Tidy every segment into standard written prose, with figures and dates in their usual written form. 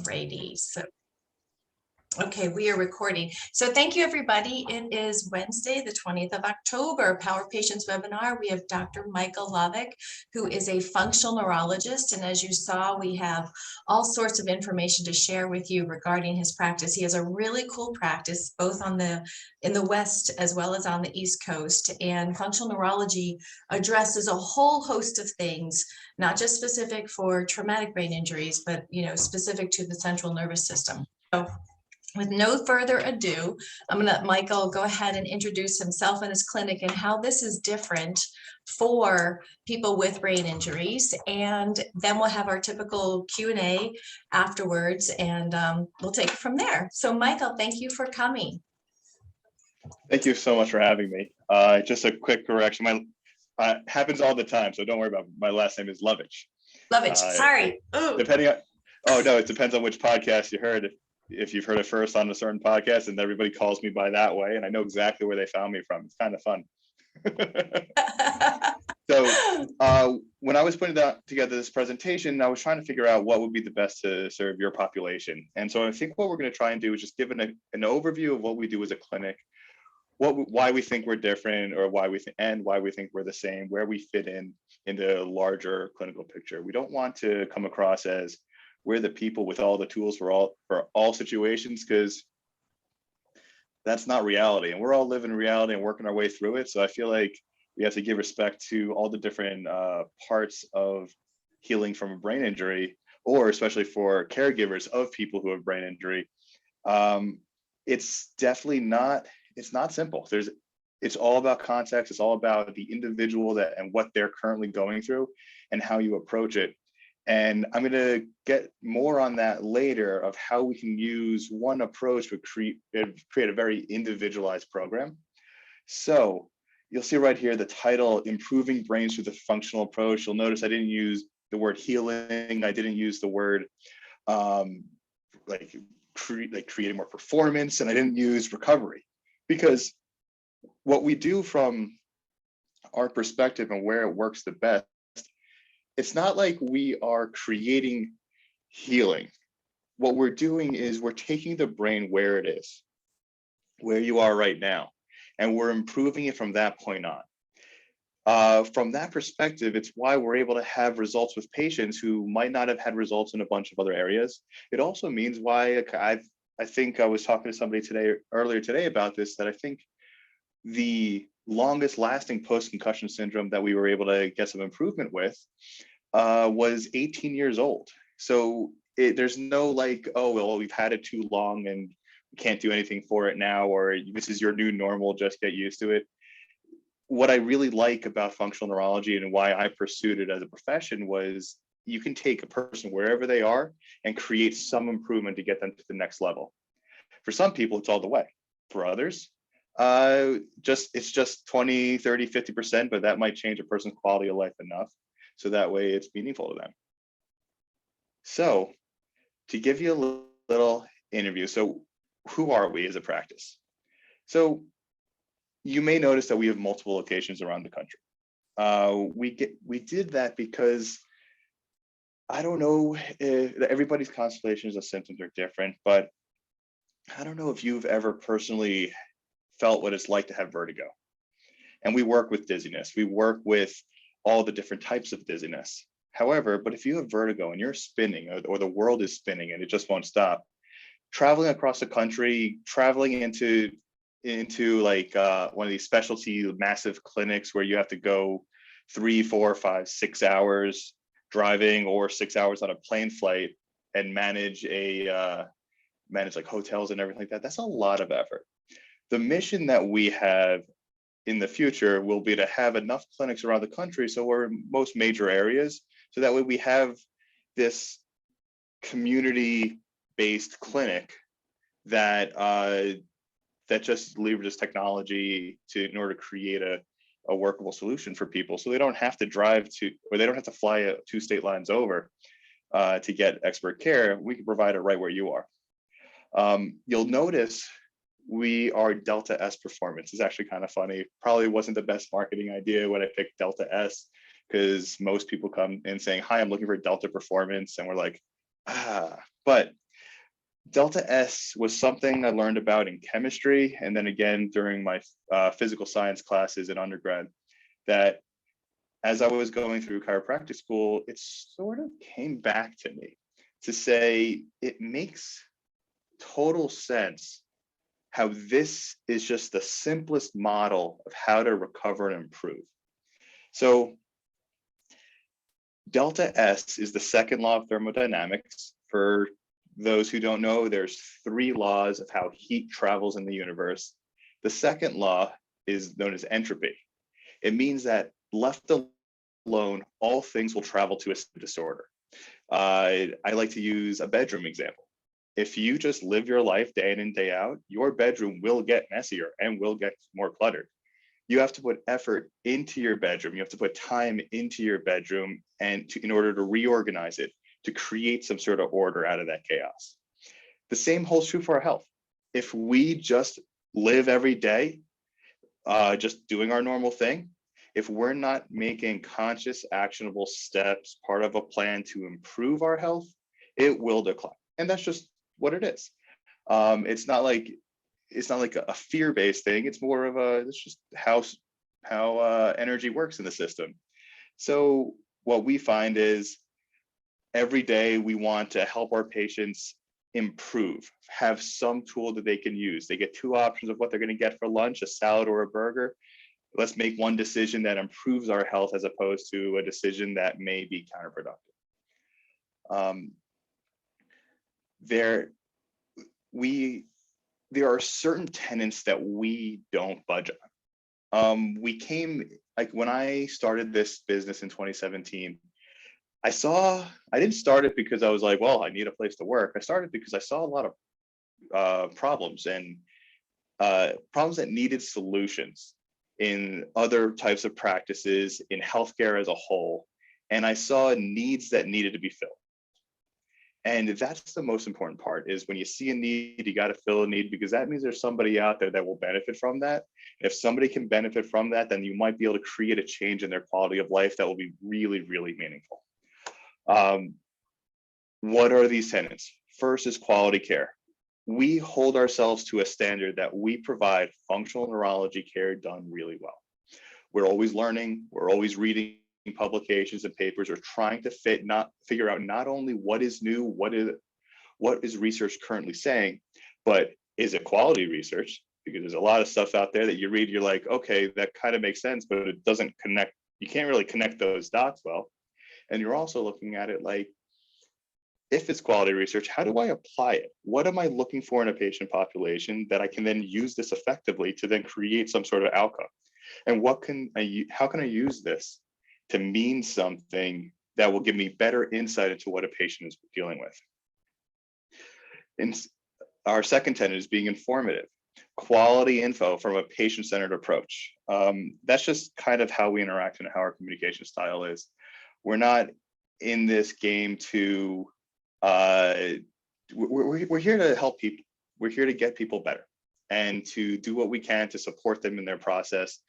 Alrighty, so okay, we are recording. So thank you, everybody. It is Wednesday, the 20th of October, Power Patients webinar. We have Dr. Michael Lovich, who is a functional neurologist. And as you saw, we have all sorts of information to share with you regarding his practice. He has a really cool practice, both in the West as well as on the East Coast. And functional neurology addresses a whole host of things, not just specific for traumatic brain injuries, but specific to the central nervous system. So with no further ado, I'm going to let Michael go ahead and introduce himself and his clinic and how this is different for people with brain injuries. And then we'll have our typical Q&A afterwards, and we'll take it from there. So Michael, thank you for coming. Thank you so much for having me. Just a quick correction. Happens all the time, so don't worry about it. My last name is Lovich. Lovich, sorry. Depending on, oh no, it depends on which podcast you heard. If you've heard it first on a certain podcast, and everybody calls me by that way, and I know exactly where they found me from. It's kind of fun. So when I was putting together this presentation, I was trying to figure out what would be the best to serve your population. And so I think what we're going to try and do is just give an overview of what we do as a clinic, why we think we're different, or why we think we're the same, where we fit in the larger clinical picture. We don't want to come across as we're the people with all the tools for all situations, because that's not reality, and we're all living reality and working our way through it. So I feel like we have to give respect to all the different parts of healing from a brain injury, or especially for caregivers of people who have brain injury. It's definitely not, it's not simple. It's all about context. It's all about the individual and what they're currently going through and how you approach it. And I'm going to get more on that later, of how we can use one approach to create a very individualized program. So you'll see right here the title, Improving Brains Through the Functional Approach. You'll notice I didn't use the word healing. I didn't use the word creating more performance, and I didn't use recovery, because what we do from our perspective and where it works the best, it's not like we are creating healing. What we're doing is we're taking the brain where it is, where you are right now, and we're improving it from that point on. From that perspective, it's why we're able to have results with patients who might not have had results in a bunch of other areas. It also means why I think I was talking to somebody earlier today about this, that I think the longest lasting post-concussion syndrome that we were able to get some improvement with was 18 years old. So there's no like, oh, well, we've had it too long and we can't do anything for it now, or this is your new normal, just get used to it. What I really like about functional neurology and why I pursued it as a profession was you can take a person wherever they are and create some improvement to get them to the next level. For some people, it's all the way. For others, it's just 20, 30, 50%, but that might change a person's quality of life enough, so that way it's meaningful to them. So to give you a little interview, so who are we as a practice? So you may notice that we have multiple locations around the country. We did that because I don't know if everybody's constellations of symptoms are different, but I don't know if you've ever personally felt what it's like to have vertigo. And we work with dizziness. We work with all the different types of dizziness. However, but if you have vertigo and you're spinning, or the world is spinning and it just won't stop, traveling across the country, traveling into like one of these specialty massive clinics where you have to go 3, 4, 5, 6 hours driving, or 6 hours on a plane flight, and manage like hotels and everything like that. That's a lot of effort. The mission that we have in the future will be to have enough clinics around the country, so we're in most major areas, so that way we have this community-based clinic that just leverages technology in order to create a workable solution for people, so they don't have to drive to, or they don't have to fly 2 state lines over to get expert care. We can provide it right where you are. You'll notice we are Delta S Performance. It's actually kind of funny. Probably wasn't the best marketing idea when I picked Delta S, because most people come in saying, hi, I'm looking for Delta Performance. And we're like, but Delta S was something I learned about in chemistry, and then again during my physical science classes in undergrad, that as I was going through chiropractic school, it sort of came back to me to say it makes total sense how this is just the simplest model of how to recover and improve. So Delta S is the second law of thermodynamics. For those who don't know, there's 3 laws of how heat travels in the universe. The second law is known as entropy. It means that left alone, all things will travel to a disorder. I like to use a bedroom example. If you just live your life day in and day out, your bedroom will get messier and will get more cluttered. You have to put effort into your bedroom. You have to put time into your bedroom in order to reorganize it, to create some sort of order out of that chaos. The same holds true for our health. If we just live every day, just doing our normal thing, if we're not making conscious, actionable steps, part of a plan to improve our health, it will decline. And that's just what it is. It's not like a fear-based thing. It's more of it's just how energy works in the system. So what we find is every day we want to help our patients improve, have some tool that they can use. They get 2 options of what they're going to get for lunch, a salad or a burger. Let's make one decision that improves our health as opposed to a decision that may be counterproductive. There are certain tenets that we don't budge on. When I started this business in 2017, I didn't start it because I was like, well, I need a place to work. I started because I saw a lot of problems and problems that needed solutions in other types of practices, in healthcare as a whole. And I saw needs that needed to be filled. And that's the most important part, is when you see a need, you got to fill a need, because that means there's somebody out there that will benefit from that. If somebody can benefit from that, then you might be able to create a change in their quality of life that will be really, really meaningful. What are these tenets? First is quality care. We hold ourselves to a standard that we provide functional neurology care done really well. We're always learning, we're always reading publications and papers, we're trying to figure out not only what is new, what is research currently saying, but is it quality research? Because there's a lot of stuff out there that you read, you're like, okay, that kind of makes sense, but it doesn't connect. You can't really connect those dots well. And you're also looking at it like, if it's quality research, how do I apply it? What am I looking for in a patient population that I can then use this effectively to then create some sort of outcome? And how can I use this to mean something that will give me better insight into what a patient is dealing with? And our second tenet is being informative. Quality info from a patient-centered approach. That's just kind of how we interact and how our communication style is. We're not in this game to we're here to help people. We're here to get people better and to do what we can to support them in their process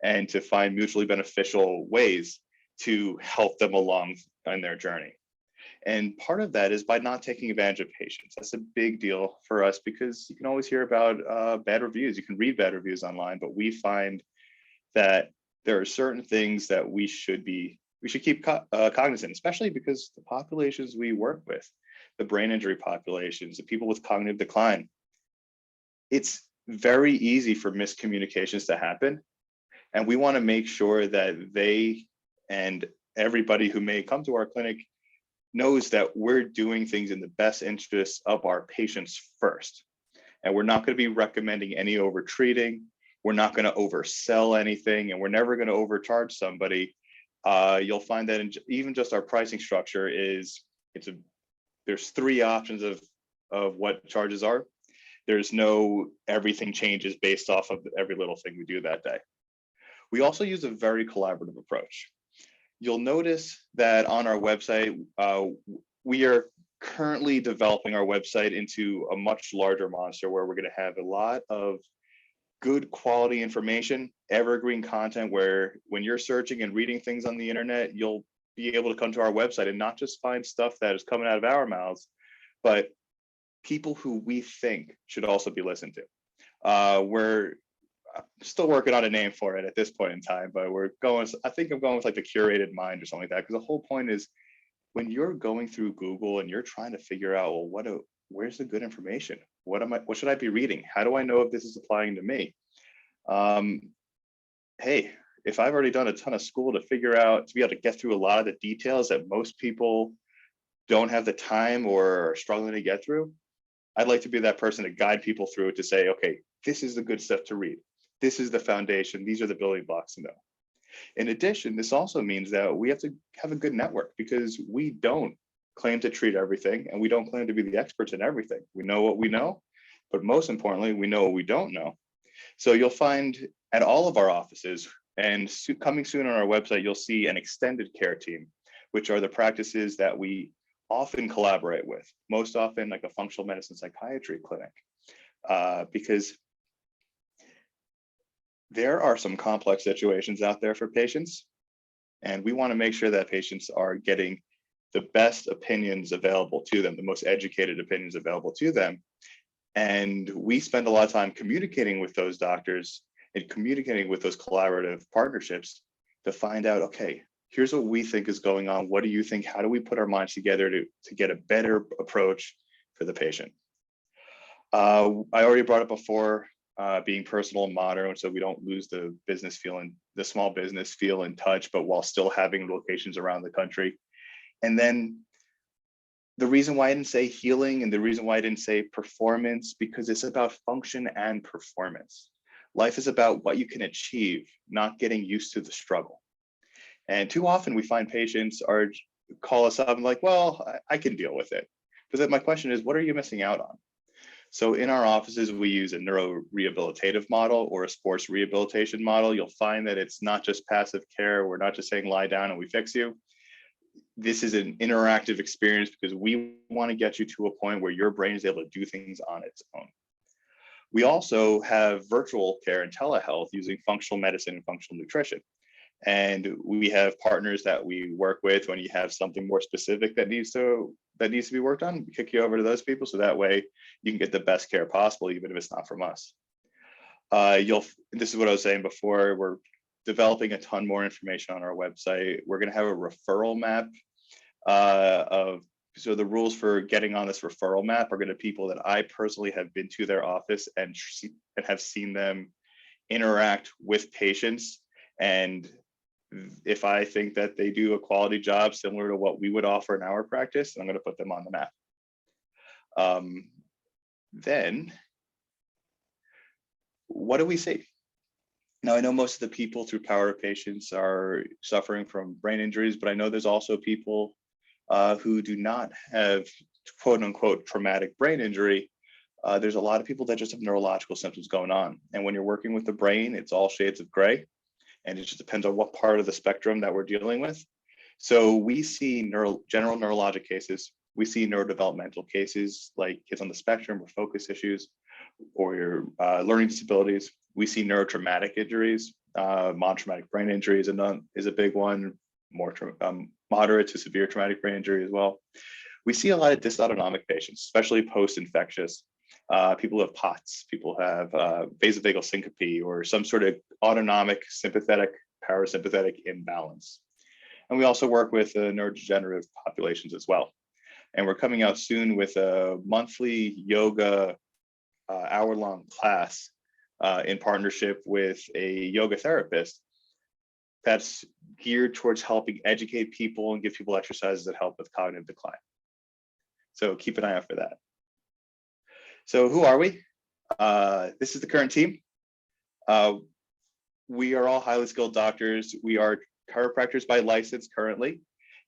and to find mutually beneficial ways to help them along on their journey. And part of that is by not taking advantage of patients. That's a big deal for us, because you can always hear about bad reviews. You can read bad reviews online, but we find that there are certain things that we should keep cognizant, especially because the populations we work with, the brain injury populations, the people with cognitive decline, it's very easy for miscommunications to happen. And we want to make sure that they and everybody who may come to our clinic knows that we're doing things in the best interests of our patients first. And we're not going to be recommending any overtreating. We're not going to oversell anything, and we're never going to overcharge somebody. You'll find that even just our pricing structure there's 3 options of what charges are. There's no everything changes based off of every little thing we do that day. We also use a very collaborative approach. You'll notice that on our website, we are currently developing our website into a much larger monster, where we're going to have a lot of good quality information, evergreen content, where when you're searching and reading things on the internet, you'll be able to come to our website and not just find stuff that is coming out of our mouths, but people who we think should also be listened to. We're still working on a name for it at this point in time, but I think I'm going with like the curated mind or something like that, because the whole point is when you're going through Google and you're trying to figure out, well, where's the good information? What should I be reading? How do I know if this is applying to me? Hey, if I've already done a ton of school to be able to get through a lot of the details that most people don't have the time or are struggling to get through, I'd like to be that person to guide people through it, to say, okay, this is the good stuff to read. This is the foundation. These are the building blocks to know. In addition, this also means that we have to have a good network, because we don't claim to treat everything and we don't claim to be the experts in everything. We know what we know, but most importantly, we know what we don't know. So you'll find at all of our offices, and coming soon on our website, you'll see an extended care team, which are the practices that we often collaborate with, most often like a functional medicine psychiatry clinic, because there are some complex situations out there for patients, and we want to make sure that patients are getting the best opinions available to them, the most educated opinions available to them. And we spend a lot of time communicating with those doctors and communicating with those collaborative partnerships to find out, okay, here's what we think is going on. What do you think? How do we put our minds together to get a better approach for the patient? I already brought up before, being personal and modern, so we don't lose the small business feel and touch, but while still having locations around the country. And then the reason why I didn't say healing and the reason why I didn't say performance, because it's about function and performance. Life is about what you can achieve, not getting used to the struggle. And too often we find patients call us up and like, well, I can deal with it. But then my question is, what are you missing out on? So in our offices, we use a neuro rehabilitative model or a sports rehabilitation model. You'll find that it's not just passive care. We're not just saying lie down and we fix you. This is an interactive experience, because we want to get you to a point where your brain is able to do things on its own. We also have virtual care and telehealth using functional medicine and functional nutrition. And we have partners that we work with. When you have something more specific that needs to be worked on, we kick you over to those people, so that way you can get the best care possible, even if it's not from us. This is what I was saying before, we're developing a ton more information on our website. We're going to have a referral map so the rules for getting on this referral map are going to be people that I personally have been to their office and have seen them interact with patients. And if I think that they do a quality job similar to what we would offer in our practice, I'm going to put them on the map. Then what do we see? Now, I know most of the people through Power patients are suffering from brain injuries, but I know there's also people who do not have quote unquote traumatic brain injury. There's a lot of people that just have neurological symptoms going on. And when you're working with the brain, it's all shades of gray. And it just depends on what part of the spectrum that we're dealing with. So we see general neurologic cases. We see neurodevelopmental cases like kids on the spectrum or focus issues or your learning disabilities. We see neurotraumatic injuries, non-traumatic brain injuries is a big one, more moderate to severe traumatic brain injury as well. We see a lot of dysautonomic patients, especially post-infectious. People have POTS, people have vasovagal syncope or some sort of autonomic sympathetic parasympathetic imbalance. And we also work with neurodegenerative populations as well. And we're coming out soon with a monthly yoga hour-long class in partnership with a yoga therapist that's geared towards helping educate people and give people exercises that help with cognitive decline. So keep an eye out for that. So who are we? This is the current team. We are all highly skilled doctors. We are chiropractors by license currently,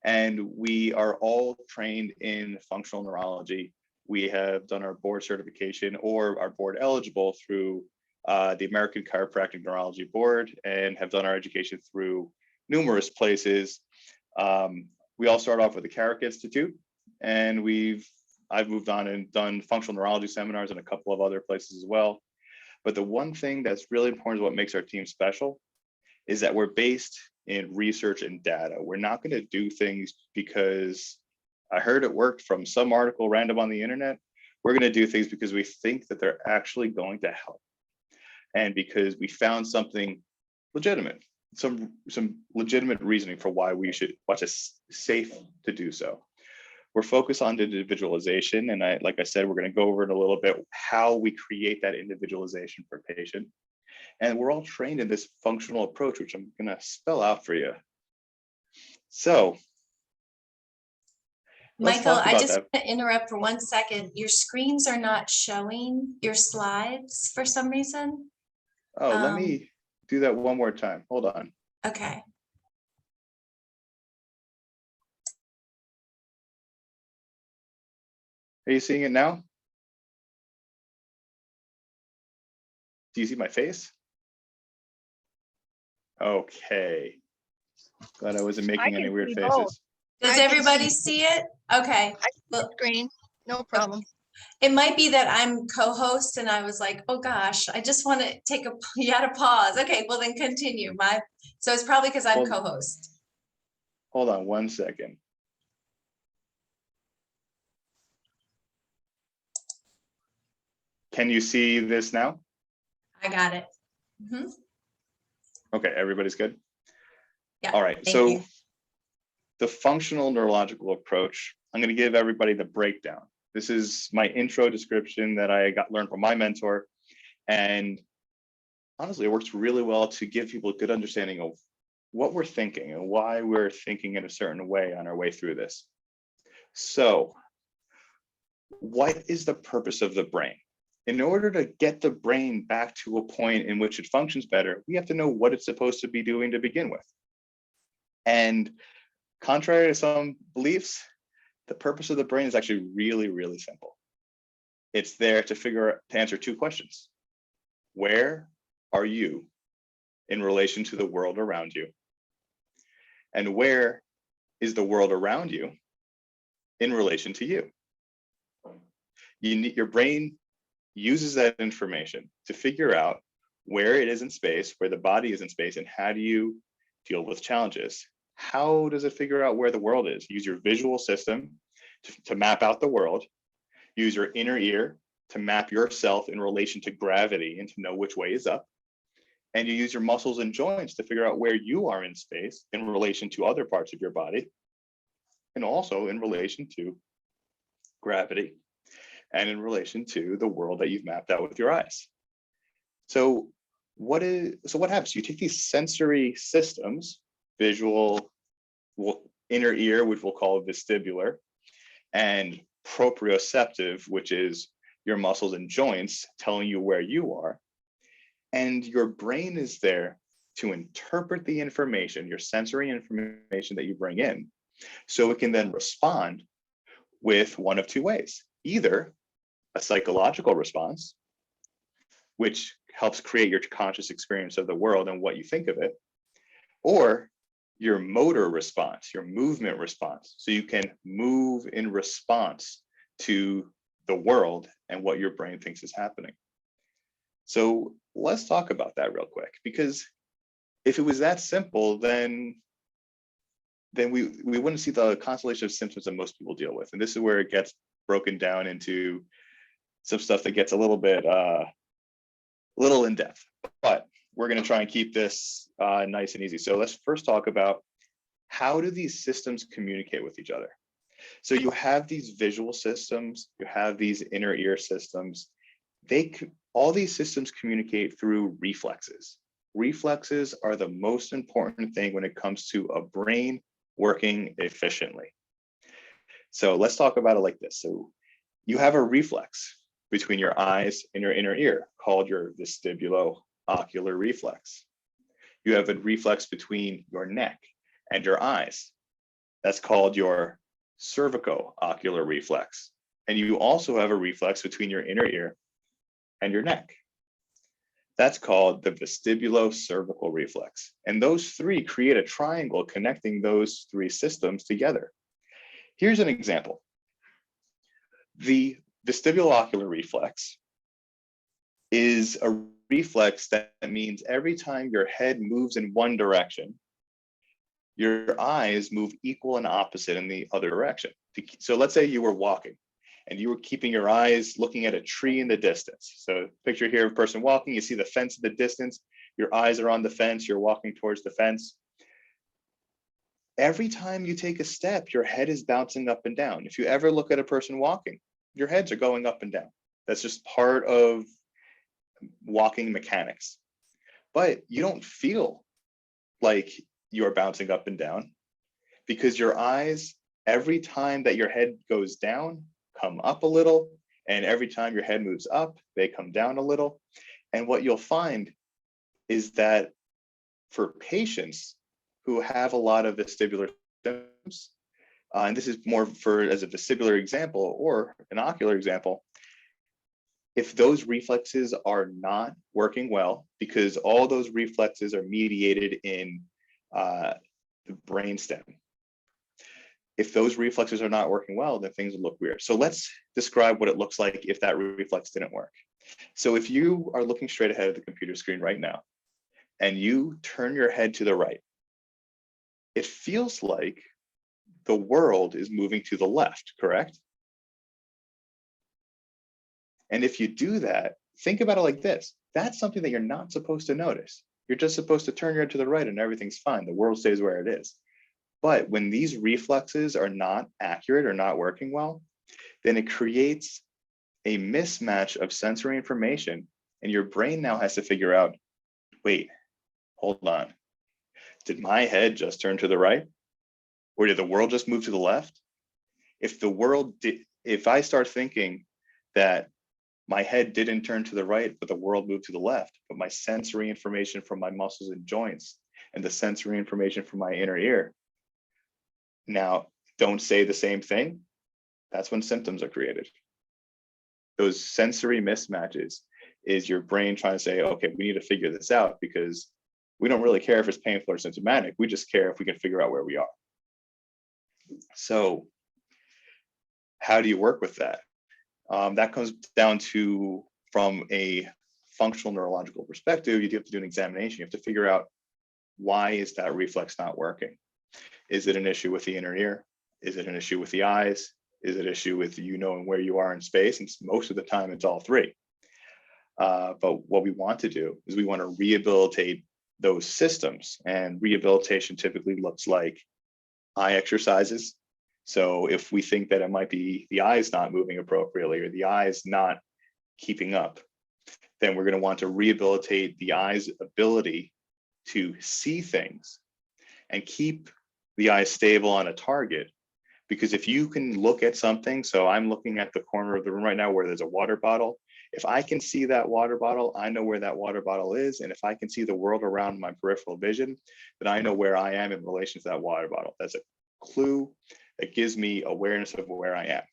and we are all trained in functional neurology. We have done our board certification or are board eligible through the American Chiropractic Neurology Board and have done our education through numerous places. We all start off with the Carrick Institute, and I've moved on and done functional neurology seminars in a couple of other places as well. But the one thing that's really important is what makes our team special is that we're based in research and data. We're not going to do things because I heard it worked from some article random on the internet. We're going to do things because we think that they're actually going to help. And because we found something legitimate, some legitimate reasoning for why it's safe to do so. We're focused on individualization. And like I said, we're going to go over in a little bit how we create that individualization for a patient. And we're all trained in this functional approach, which I'm going to spell out for you. So, Michael, I just want to interrupt for 1 second. Your screens are not showing your slides for some reason. Oh, let me do that one more time. Hold on. Okay. Are you seeing it now? Do you see my face? Okay. Glad I wasn't making any weird faces. Both. Does everybody see it? Okay. Well, screen, no problem. It might be that I'm co-host and I was like, oh gosh, I just want to take you had a pause. Okay, well then continue. So it's probably because I'm co-host. Hold on 1 second. Can you see this now? I got it. Mm-hmm. Okay, everybody's good? Yeah. All right, so the functional neurological approach, I'm going to give everybody the breakdown. This is my intro description that I learned from my mentor. And honestly, it works really well to give people a good understanding of what we're thinking and why we're thinking in a certain way on our way through this. So, what is the purpose of the brain? In order to get the brain back to a point in which it functions better, we have to know what it's supposed to be doing to begin with. And contrary to some beliefs, the purpose of the brain is actually really, really simple. It's there to answer two questions. Where are you in relation to the world around you? And where is the world around you in relation to you? Your brain uses that information to figure out where it is in space, where the body is in space, and how do you deal with challenges? How does it figure out where the world is? Use your visual system to map out the world. Use your inner ear to map yourself in relation to gravity and to know which way is up. And you use your muscles and joints to figure out where you are in space in relation to other parts of your body, and also in relation to gravity and in relation to the world that you've mapped out with your eyes. So what happens? You take these sensory systems, visual, inner ear, which we'll call vestibular, and proprioceptive, which is your muscles and joints telling you where you are. And your brain is there to interpret the information, your sensory information that you bring in, so it can then respond with one of two ways. Either a psychological response, which helps create your conscious experience of the world and what you think of it, or your motor response, your movement response. So you can move in response to the world and what your brain thinks is happening. So let's talk about that real quick, because if it was that simple, then we wouldn't see the constellation of symptoms that most people deal with. And this is where it gets broken down into some stuff that gets a little bit little in depth, but we're going to try and keep this nice and easy. So let's first talk about, how do these systems communicate with each other? So you have these visual systems, you have these inner ear systems. All these systems communicate through reflexes. Reflexes are the most important thing when it comes to a brain working efficiently. So let's talk about it like this. So you have a reflex between your eyes and your inner ear called your vestibulo-ocular reflex. You have a reflex between your neck and your eyes. That's called your cervico-ocular reflex. And you also have a reflex between your inner ear and your neck. That's called the vestibulo-cervical reflex. And those three create a triangle connecting those three systems together. Here's an example. The vestibulo-ocular reflex is a reflex that means every time your head moves in one direction, your eyes move equal and opposite in the other direction. So let's say you were walking and you were keeping your eyes looking at a tree in the distance. So picture here of a person walking, you see the fence in the distance, your eyes are on the fence, you're walking towards the fence. Every time you take a step, your head is bouncing up and down. If you ever look at a person walking, your heads are going up and down. That's just part of walking mechanics. But you don't feel like you're bouncing up and down because your eyes, every time that your head goes down, come up a little, and every time your head moves up, they come down a little. And what you'll find is that for patients who have a lot of vestibular symptoms, and this is more for as a vestibular example or an ocular example, if those reflexes are not working well, because all those reflexes are mediated in the brainstem. If those reflexes are not working well, then things will look weird. So let's describe what it looks like if that reflex didn't work. So if you are looking straight ahead of the computer screen right now, and you turn your head to the right, it feels like the world is moving to the left, correct? And if you do that, think about it like this. That's something that you're not supposed to notice. You're just supposed to turn your head to the right and everything's fine. The world stays where it is. But when these reflexes are not accurate or not working well, then it creates a mismatch of sensory information. And your brain now has to figure out, wait, hold on. Did my head just turn to the right? Or did the world just move to the left? If I start thinking that my head didn't turn to the right, but the world moved to the left, but my sensory information from my muscles and joints and the sensory information from my inner ear now don't say the same thing, that's when symptoms are created. Those sensory mismatches is your brain trying to say, okay, we need to figure this out because we don't really care if it's painful or symptomatic. We just care if we can figure out where we are. So how do you work with that? That comes down to, from a functional neurological perspective, you have to do an examination. You have to figure out, why is that reflex not working? Is it an issue with the inner ear? Is it an issue with the eyes? Is it an issue with you knowing where you are in space? And most of the time it's all three. But what we want to do is we want to rehabilitate those systems, and rehabilitation typically looks like eye exercises. So if we think that it might be the eyes not moving appropriately or the eyes not keeping up, then we're going to want to rehabilitate the eye's ability to see things and keep the eye stable on a target. Because if you can look at something, so I'm looking at the corner of the room right now where there's a water bottle. If I can see that water bottle, I know where that water bottle is. And if I can see the world around my peripheral vision, then I know where I am in relation to that water bottle. That's a clue that gives me awareness of where I am.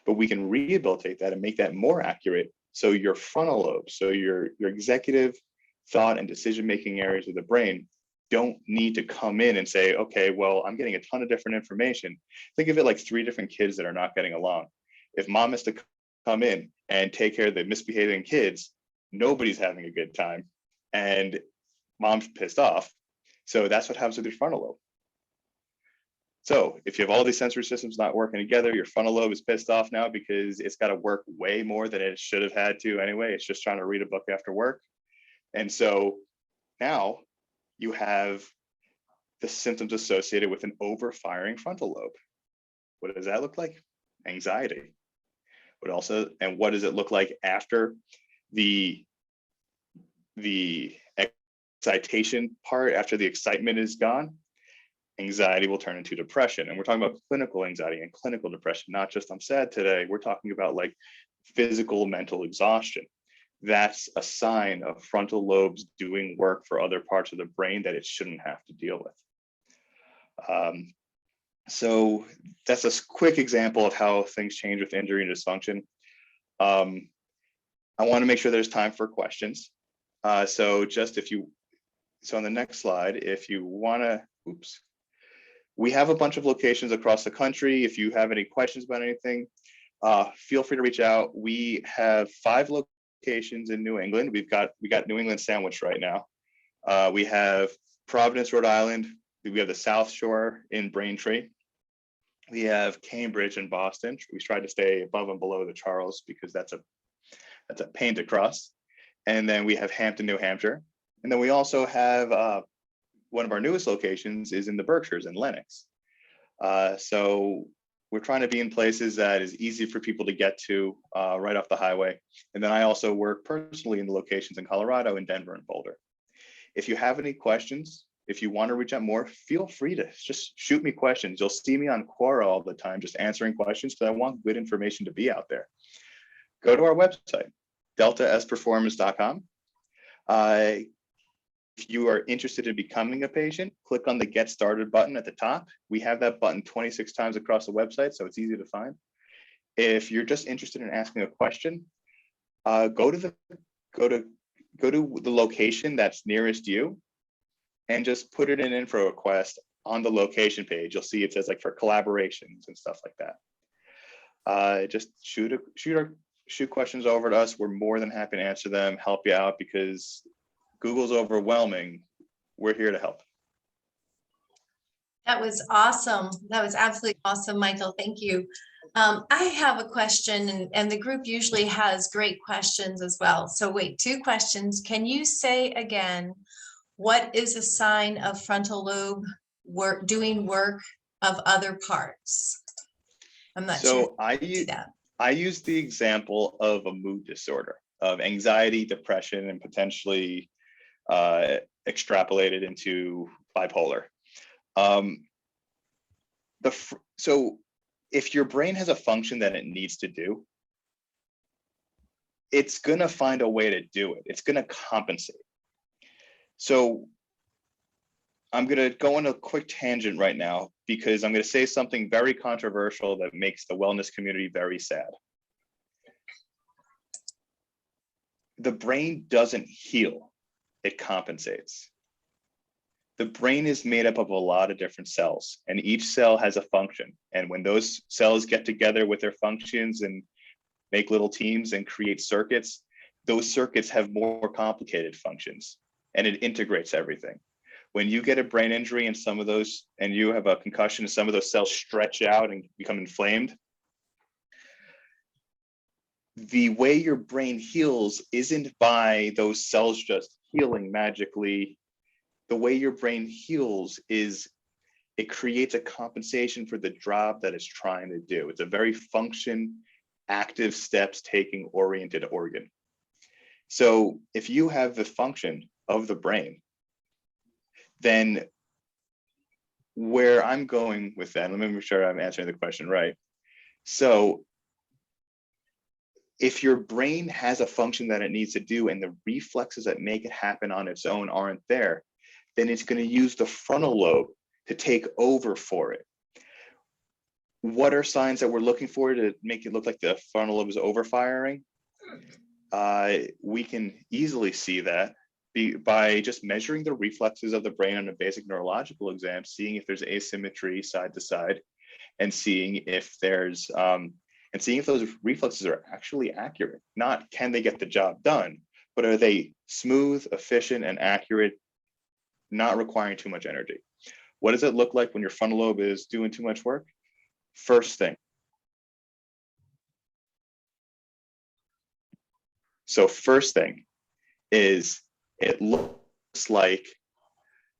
But we can rehabilitate that and make that more accurate. So your frontal lobe, so your executive thought and decision-making areas of the brain don't need to come in and say, okay, well, I'm getting a ton of different information. Think of it like three different kids that are not getting along. If mom has to come in and take care of the misbehaving kids, nobody's having a good time and mom's pissed off. So that's what happens with your frontal lobe. So if you have all these sensory systems not working together, your frontal lobe is pissed off now because it's got to work way more than it should have had to anyway. It's just trying to read a book after work. And so now you have the symptoms associated with an overfiring frontal lobe. What does that look like? Anxiety. But also, and what does it look like after the excitation part, after the excitement is gone? Anxiety will turn into depression. And we're talking about clinical anxiety and clinical depression, not just I'm sad today. We're talking about like physical, mental exhaustion. That's a sign of frontal lobes doing work for other parts of the brain that it shouldn't have to deal with. So that's a quick example of how things change with injury and dysfunction. I want to make sure there's time for questions. So on the next slide, if you want to, we have a bunch of locations across the country. If you have any questions about anything, feel free to reach out. We have 5 locations in New England. We got New England sandwiched right now. We have Providence, Rhode Island. We have the South Shore in Braintree. We have Cambridge and Boston. We try to stay above and below the Charles because that's a pain to cross. And then we have Hampton, New Hampshire. And then we also have one of our newest locations is in the Berkshires in Lenox. So we're trying to be in places that is easy for people to get to right off the highway. And then I also work personally in the locations in Colorado, in Denver and Boulder. If you have any questions, if you want to reach out more, feel free to just shoot me questions. You'll see me on Quora all the time, just answering questions because I want good information to be out there. Go to our website, deltasperformance.com. If you are interested in becoming a patient, click on the Get Started button at the top. We have that button 26 times across the website, so it's easy to find. If you're just interested in asking a question, go to the location that's nearest you and just put it in info request on the location page. You'll see it says like for collaborations and stuff like that. Just shoot questions over to us. We're more than happy to answer them, help you out, because Google's overwhelming. We're here to help. That was awesome. That was absolutely awesome, Michael. Thank you. I have a question, and the group usually has great questions as well. So wait, 2 questions. Can you say again, what is a sign of frontal lobe doing work of other parts? I'm not sure. I use the example of a mood disorder, of anxiety, depression, and potentially extrapolated into bipolar. So if your brain has a function that it needs to do, it's gonna find a way to do it. It's gonna compensate. So I'm gonna go on a quick tangent right now because I'm gonna say something very controversial that makes the wellness community very sad. The brain doesn't heal, it compensates. The brain is made up of a lot of different cells, and each cell has a function. And when those cells get together with their functions and make little teams and create circuits, those circuits have more complicated functions, and it integrates everything. When you get a brain injury and some of those, and you have a concussion, some of those cells stretch out and become inflamed. The way your brain heals isn't by those cells just healing magically. The way your brain heals is it creates a compensation for the job that it's trying to do. It's a very function, active steps taking oriented organ. So if you have the function of the brain, then where I'm going with that, let me make sure I'm answering the question right. So if your brain has a function that it needs to do and the reflexes that make it happen on its own aren't there, then it's going to use the frontal lobe to take over for it. What are signs that we're looking for to make it look like the frontal lobe is overfiring? We can easily see that by just measuring the reflexes of the brain on a basic neurological exam, seeing if there's asymmetry side to side, and seeing if there's seeing if those reflexes are actually accurate. Not can they get the job done, but are they smooth, efficient, and accurate, not requiring too much energy. What does it look like when your frontal lobe is doing too much work? First thing. So first thing is it looks like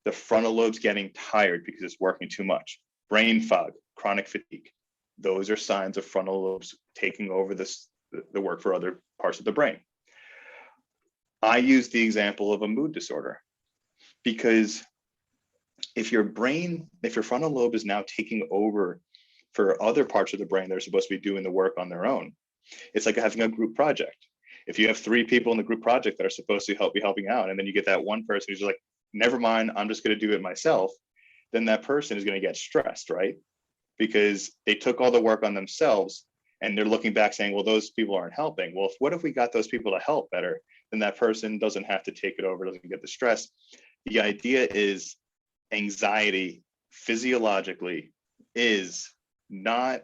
the frontal lobe's getting tired because it's working too much. Brain fog, chronic fatigue. Those are signs of frontal lobes taking over the work for other parts of the brain. I use the example of a mood disorder because if your frontal lobe is now taking over for other parts of the brain that are supposed to be doing the work on their own, it's like having a group project. If you have 3 people in the group project that are supposed to be helping out, and then you get that one person who's like, never mind, I'm just going to do it myself, then that person is going to get stressed, right? Because they took all the work on themselves and they're looking back saying, well, those people aren't helping. Well, what if we got those people to help better? Then that person doesn't have to take it over, doesn't get the stress. The idea is anxiety physiologically is not,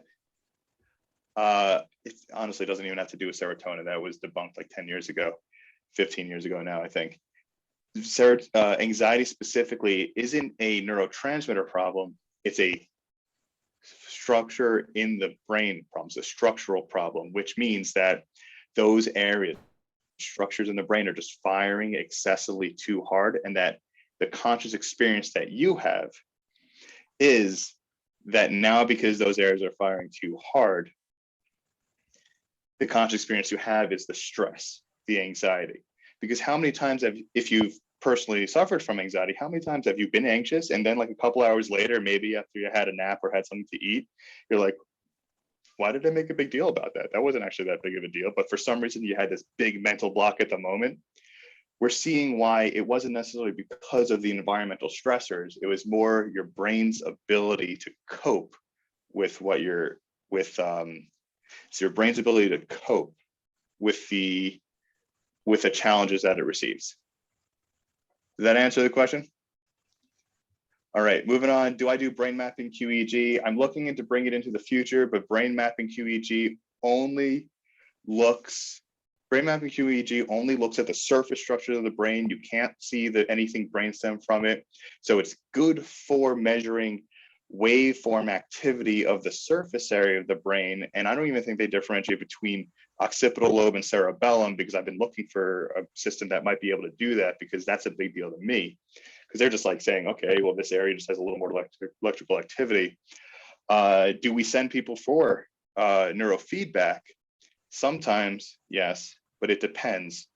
it honestly doesn't even have to do with serotonin. That was debunked like 10 years ago, 15 years ago now, I think. Anxiety specifically isn't a neurotransmitter problem. It's a structure in the brain problems, a structural problem, which means that those areas, structures in the brain are just firing excessively too hard, and that the conscious experience that you have is that now, because those areas are firing too hard, the conscious experience you have is the stress, the anxiety. Because how many times if you've personally suffered from anxiety, how many times have you been anxious and then like a couple hours later, maybe after you had a nap or had something to eat, you're like, why did I make a big deal about that? That wasn't actually that big of a deal, but for some reason you had this big mental block at the moment. We're seeing why it wasn't necessarily because of the environmental stressors. It was more your brain's ability to cope with what you're with. So your brain's ability to cope with the challenges that it receives. Does that answer the question? All right, moving on. Do I do brain mapping QEEG? I'm looking into bringing it into the future, but brain mapping QEEG only looks at the surface structure of the brain. You can't see anything brainstem from it. So it's good for measuring waveform activity of the surface area of the brain. And I don't even think they differentiate between occipital lobe and cerebellum, because I've been looking for a system that might be able to do that, because that's a big deal to me. Because they're just like saying, okay, well, this area just has a little more electrical activity. Do we send people for neurofeedback? Sometimes, yes, but it depends.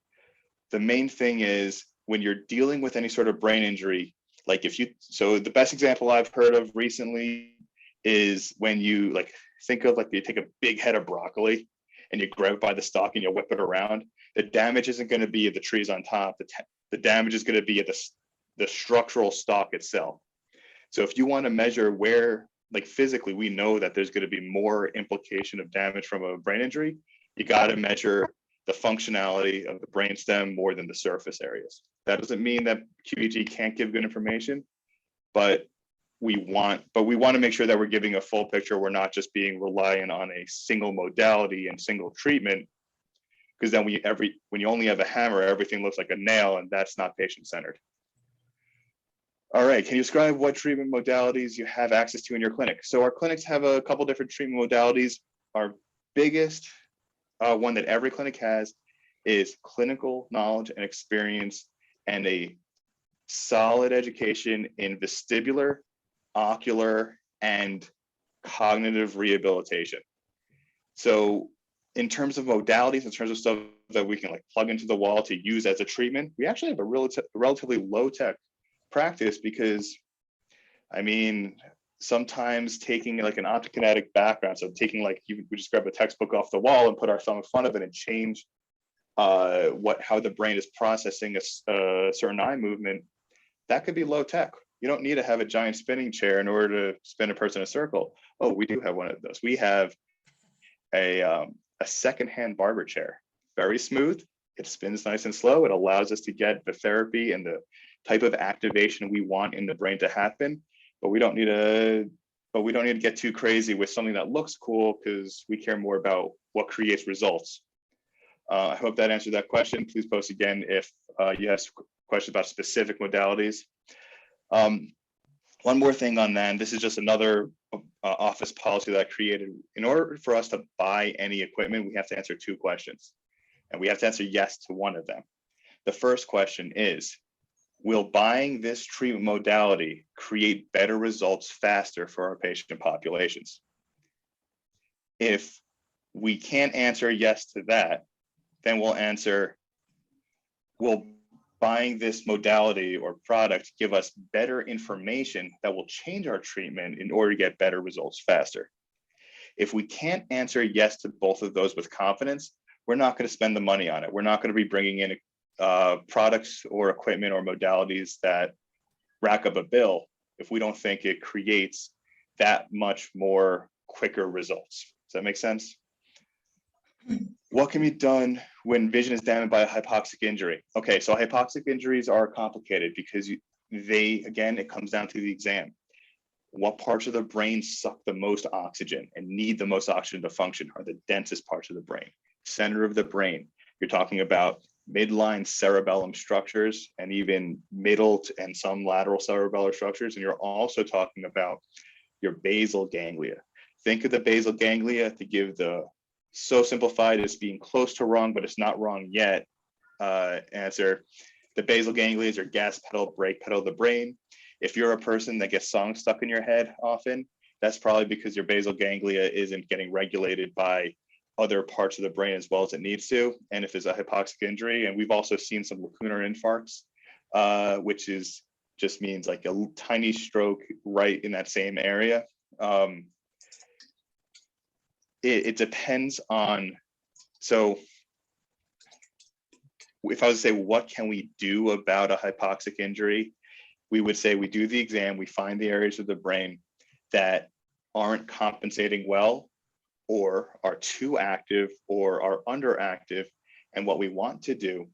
The main thing is when you're dealing with any sort of brain injury, like so the best example I've heard of recently is when you think of you take a big head of broccoli and you grab it by the stalk and you whip it around. The damage isn't going to be at the trees on top. The damage is going to be at the structural stalk itself. So if you want to measure where, physically, we know that there's going to be more implication of damage from a brain injury, you got to measure the functionality of the brainstem more than the surface areas. That doesn't mean that QEEG can't give good information, but we want to make sure that we're giving a full picture. We're not just being reliant on a single modality and single treatment, because then when you only have a hammer, everything looks like a nail, and that's not patient-centered. All right, can you describe what treatment modalities you have access to in your clinic? So our clinics have a couple different treatment modalities. Our biggest one that every clinic has is clinical knowledge and experience and a solid education in vestibular, ocular, and cognitive rehabilitation. So in terms of modalities, in terms of stuff that we can plug into the wall to use as a treatment, we actually have a relatively low-tech practice, because sometimes taking an optokinetic background, so taking we just grab a textbook off the wall and put our thumb in front of it and change how the brain is processing a certain eye movement, that could be low tech. You don't need to have a giant spinning chair in order to spin a person in a circle. Oh, we do have one of those. We have a secondhand barber chair, very smooth. It spins nice and slow. It allows us to get the therapy and the type of activation we want in the brain to happen, but we don't need to get too crazy with something that looks cool, because we care more about what creates results. I hope that answered that question. Please post again if you have questions about specific modalities. One more thing on that, and this is just another office policy that I created. In order for us to buy any equipment, we have to answer two questions, and we have to answer yes to one of them. The first question is, will buying this treatment modality create better results faster for our patient populations? If we can't answer yes to that, then we'll answer, will buying this modality or product give us better information that will change our treatment in order to get better results faster? If we can't answer yes to both of those with confidence, we're not going to spend the money on it. We're not going to be bringing in products or equipment or modalities that rack up a bill if we don't think it creates that much more quicker results. Does that make sense? What can be done when vision is damaged by a hypoxic injury? Okay, so hypoxic injuries are complicated because again, it comes down to the exam. What parts of the brain suck the most oxygen and need the most oxygen to function are the densest parts of the brain. Center of the brain, you're talking about midline cerebellum structures and even middle and some lateral cerebellar structures. And you're also talking about your basal ganglia, think of the basal ganglia to give the so simplified as being close to wrong, but it's not wrong yet answer. The basal ganglia is your gas pedal, brake pedal of the brain. If you're a person that gets songs stuck in your head often, that's probably because your basal ganglia isn't getting regulated by other parts of the brain as well as it needs to. And if there's a hypoxic injury, and we've also seen some lacunar infarcts, which is just means like a tiny stroke right in that same area. It depends on, so if I was to say, what can we do about a hypoxic injury? We would say we do the exam, we find the areas of the brain that aren't compensating well, or are too active, or are underactive. And what we want to do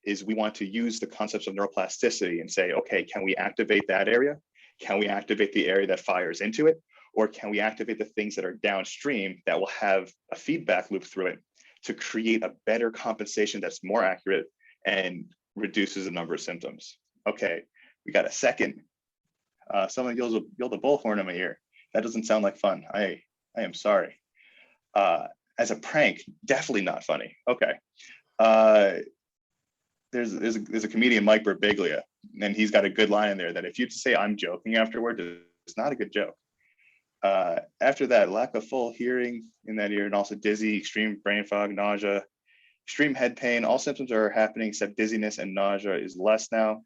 is we want to use the concepts of neuroplasticity and say, okay, can we activate that area? Can we activate the area that fires into it? Or can we activate the things that are downstream that will have a feedback loop through it to create a better compensation that's more accurate and reduces the number of symptoms? Okay, we got a second. Someone yelled a bullhorn in my ear. That doesn't sound like fun. I am sorry. As a prank, definitely not funny. Okay. There's a comedian, Mike Birbiglia, and he's got a good line in there that if you say I'm joking afterward, it's not a good joke. After that, lack of full hearing in that ear, and also dizzy, extreme brain fog, nausea, extreme head pain. All symptoms are happening except dizziness and nausea is less now.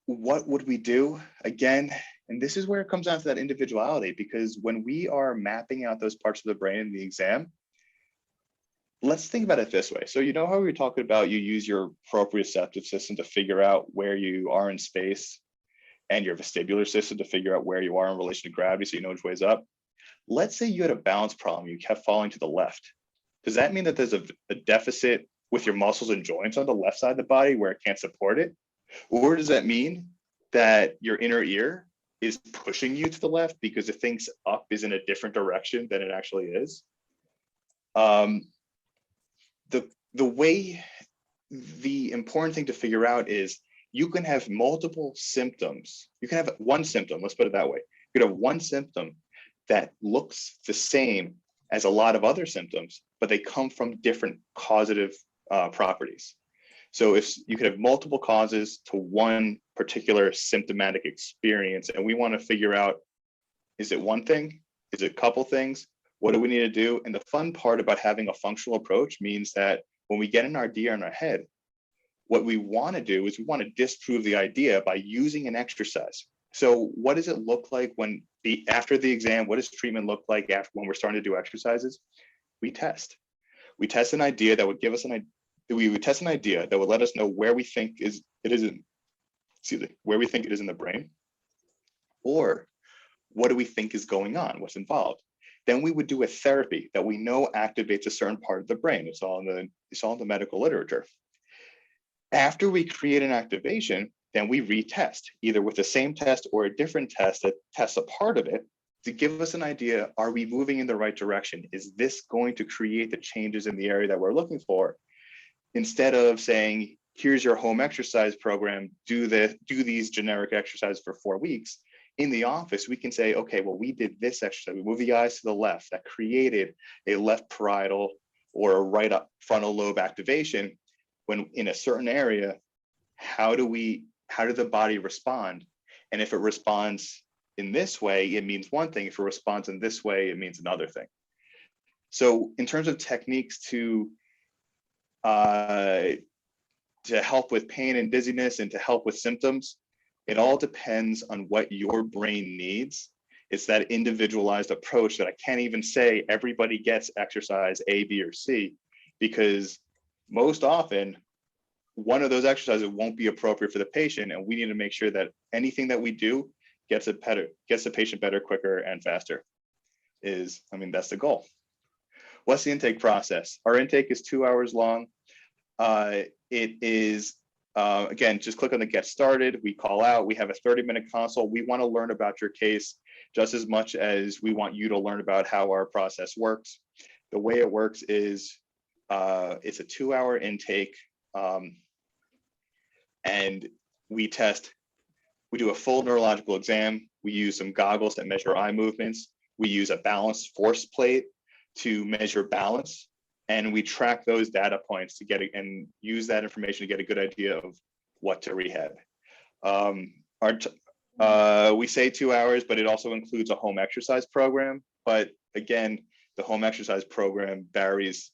What would we do? Again, and this is where it comes down to that individuality, because when we are mapping out those parts of the brain in the exam, let's think about it this way. So you know how we were talking about you use your proprioceptive system to figure out where you are in space, and your vestibular system to figure out where you are in relation to gravity so you know which way is up. Let's say you had a balance problem, you kept falling to the left. Does that mean that there's a deficit with your muscles and joints on the left side of the body where it can't support it? Or does that mean that your inner ear is pushing you to the left because it thinks up is in a different direction than it actually is? The important thing to figure out is you can have multiple symptoms. You can have one symptom, let's put it that way. You could have one symptom that looks the same as a lot of other symptoms, but they come from different causative properties. So if you could have multiple causes to one particular symptomatic experience, and we want to figure out, is it one thing? Is it a couple things? What do we need to do? And the fun part about having a functional approach means that when we get an idea in our head, what we want to do is we want to disprove the idea by using an exercise. So what does it look like when after the exam? What does treatment look like after when we're starting to do exercises? We test. We test an idea that would give us we would test an idea that would let us know where we think it is in the brain, or what do we think is going on, what's involved. Then we would do a therapy that we know activates a certain part of the brain. It's all in the medical literature. After we create an activation, then we retest, either with the same test or a different test that tests a part of it to give us an idea, are we moving in the right direction? Is this going to create the changes in the area that we're looking for? Instead of saying, here's your home exercise program, do these generic exercises for 4 weeks. In the office, we can say, okay, well, we did this exercise. We moved the eyes to the left. That created a left parietal or a right frontal lobe activation. When in a certain area, how do the body respond? And if it responds in this way, it means one thing. If it responds in this way, it means another thing. So in terms of techniques to help with pain and dizziness and to help with symptoms, it all depends on what your brain needs. It's that individualized approach that I can't even say everybody gets exercise A, B, or C, because most often one of those exercises won't be appropriate for the patient, and we need to make sure that anything that we do gets the patient better, quicker, and faster. That's the goal. What's the intake process? Our intake is 2 hours long. It is, again, just click on the get started. We call out, we have a 30-minute consult. We want to learn about your case just as much as we want you to learn about how our process works. The way it works is it's a 2-hour intake, and we test We do a full neurological exam. We use some goggles that measure eye movements. We use a balanced force plate to measure balance. And we track those data points to get it and use that information to get a good idea of what to rehab. We say 2 hours, but it also includes a home exercise program. But again, the home exercise program varies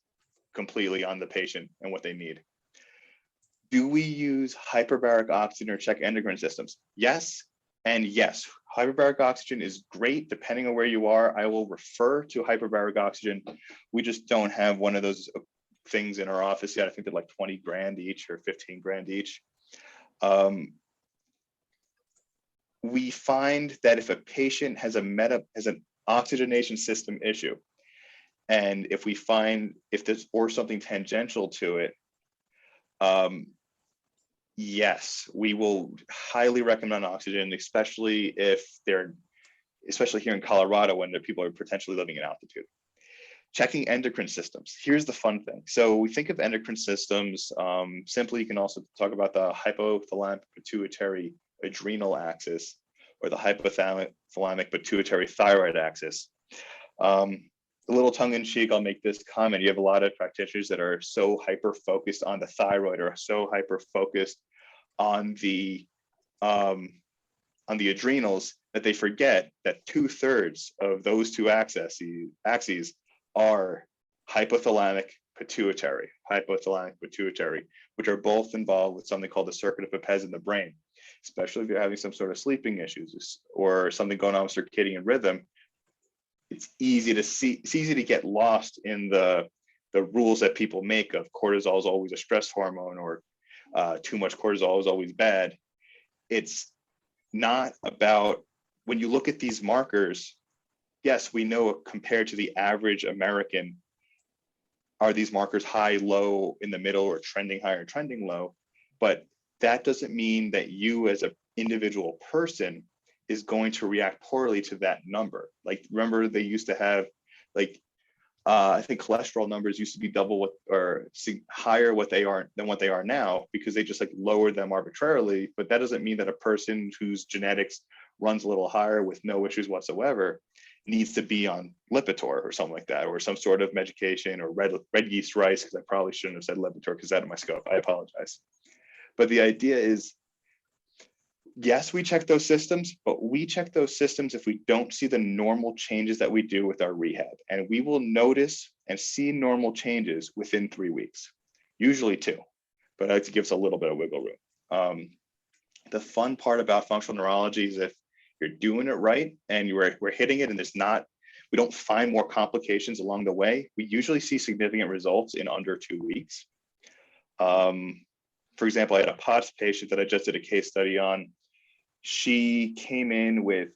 completely on the patient and what they need. Do we use hyperbaric oxygen or check endocrine systems? Yes, and yes. Hyperbaric oxygen is great depending on where you are. I will refer to hyperbaric oxygen. We just don't have one of those things in our office yet. I think they're like 20 grand each or 15 grand each. We find that if a patient has an oxygenation system issue, and if we find if there's or something tangential to it, yes, we will highly recommend oxygen, especially here in Colorado when people are potentially living in altitude. Checking endocrine systems. Here's the fun thing. So we think of endocrine systems, simply you can also talk about the hypothalamic pituitary adrenal axis or the hypothalamic pituitary thyroid axis. A little tongue in cheek, I'll make this comment. You have a lot of practitioners that are so hyper focused on the thyroid or so hyper focused on the adrenals that they forget that 2/3 of those two axes are hypothalamic pituitary, which are both involved with something called the circuit of Pepez in the brain, especially if you're having some sort of sleeping issues or something going on with circadian rhythm. It's easy to get lost in the rules that people make of cortisol is always a stress hormone or too much cortisol is always bad. It's not about, when you look at these markers, yes, we know compared to the average American, are these markers high, low, in the middle, or trending high or trending low? But that doesn't mean that you as an individual person is going to react poorly to that number. Like, remember they used to have I think cholesterol numbers used to be double higher than what they are now, because they just lowered them arbitrarily. But that doesn't mean that a person whose genetics runs a little higher with no issues whatsoever needs to be on Lipitor or something like that, or some sort of medication, or red yeast rice, because I probably shouldn't have said Lipitor because out of my scope. I apologize. But the idea is, yes, we check those systems, but we check those systems if we don't see the normal changes that we do with our rehab. And we will notice and see normal changes within 3 weeks, usually 2, but I like to give us a little bit of wiggle room. The fun part about functional neurology is if you're doing it right and we're hitting it and we don't find more complications along the way, we usually see significant results in under 2 weeks. For example, I had a POTS patient that I just did a case study on. She came in with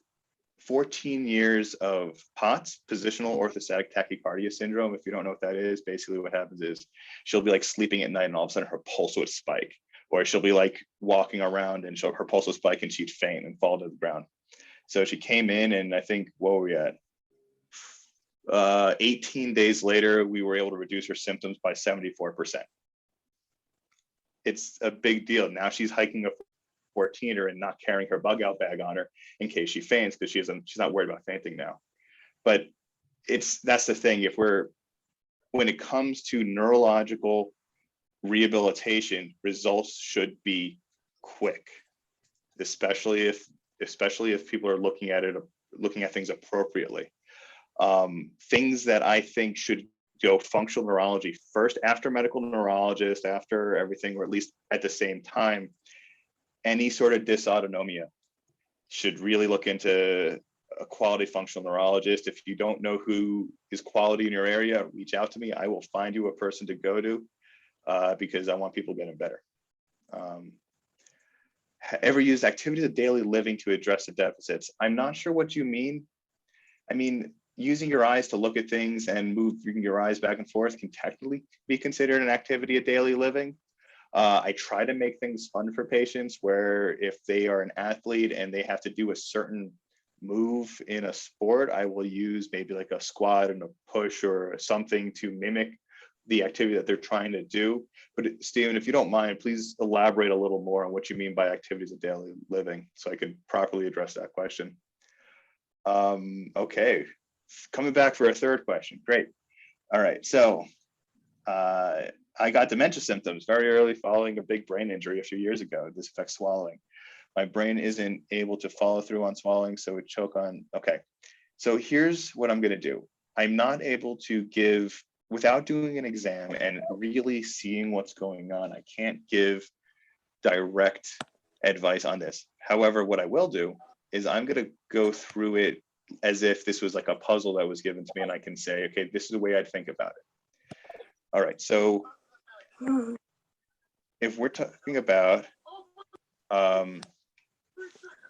14 years of POTS, positional orthostatic tachycardia syndrome. If you don't know what that is, basically what happens is she'll be sleeping at night and all of a sudden her pulse would spike, or she'll be walking around and her pulse would spike and she'd faint and fall to the ground. So she came in, and I think, what were we at? 18 days later, we were able to reduce her symptoms by 74%. It's a big deal. Now she's hiking a 14er and not carrying her bug out bag on her in case she faints, because she's not worried about fainting now. But that's the thing. When it comes to neurological rehabilitation, results should be quick, especially if people are looking at things appropriately. Things that I think should go functional neurology first, after medical neurologist, after everything, or at least at the same time. Any sort of dysautonomia should really look into a quality functional neurologist. If you don't know who is quality in your area, reach out to me. I will find you a person to go to, because I want people getting better. Ever used activities of daily living to address the deficits? I'm not sure what you mean. I mean, using your eyes to look at things and moving your eyes back and forth can technically be considered an activity of daily living. I try to make things fun for patients, where if they are an athlete and they have to do a certain move in a sport, I will use maybe a squat and a push or something to mimic the activity that they're trying to do. But Stephen, if you don't mind, please elaborate a little more on what you mean by activities of daily living, so I could properly address that question. Okay, coming back for a third question. Great. All right, so I got dementia symptoms very early following a big brain injury a few years ago. This affects swallowing. My brain isn't able to follow through on swallowing, so it choke on. Okay, so here's what I'm gonna do. I'm not able to give, without doing an exam and really seeing what's going on, I can't give direct advice on this. However, what I will do is I'm gonna go through it as if this was like a puzzle that was given to me, and I can say, okay, this is the way I'd think about it. All right, so if we're talking about,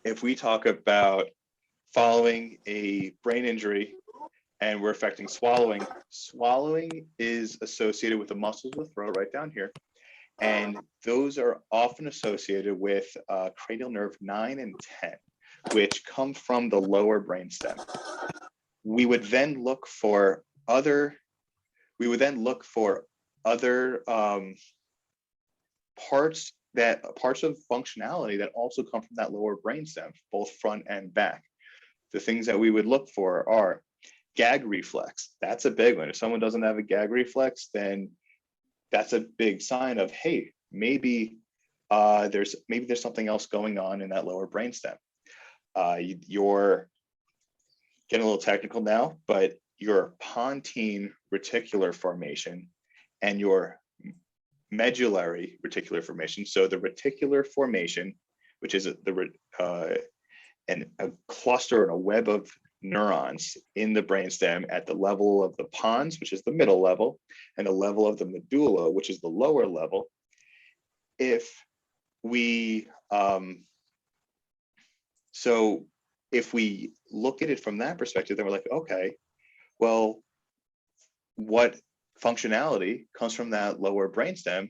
if we talk about following a brain injury and we're affecting swallowing, swallowing is associated with the muscles of the throat right down here. And those are often associated with cranial nerve 9 and 10, which come from the lower brainstem. We would then look for other, parts of functionality that also come from that lower brainstem, both front and back. The things that we would look for are gag reflex. That's a big one. If someone doesn't have a gag reflex, then that's a big sign of, hey, maybe there's something else going on in that lower brainstem. You're getting a little technical now, but your pontine reticular formation and your medullary reticular formation. So the reticular formation, which is a cluster and a web of neurons in the brainstem at the level of the pons, which is the middle level, and the level of the medulla, which is the lower level. If we look at it from that perspective, then we're like, okay, well, what functionality comes from that lower brainstem?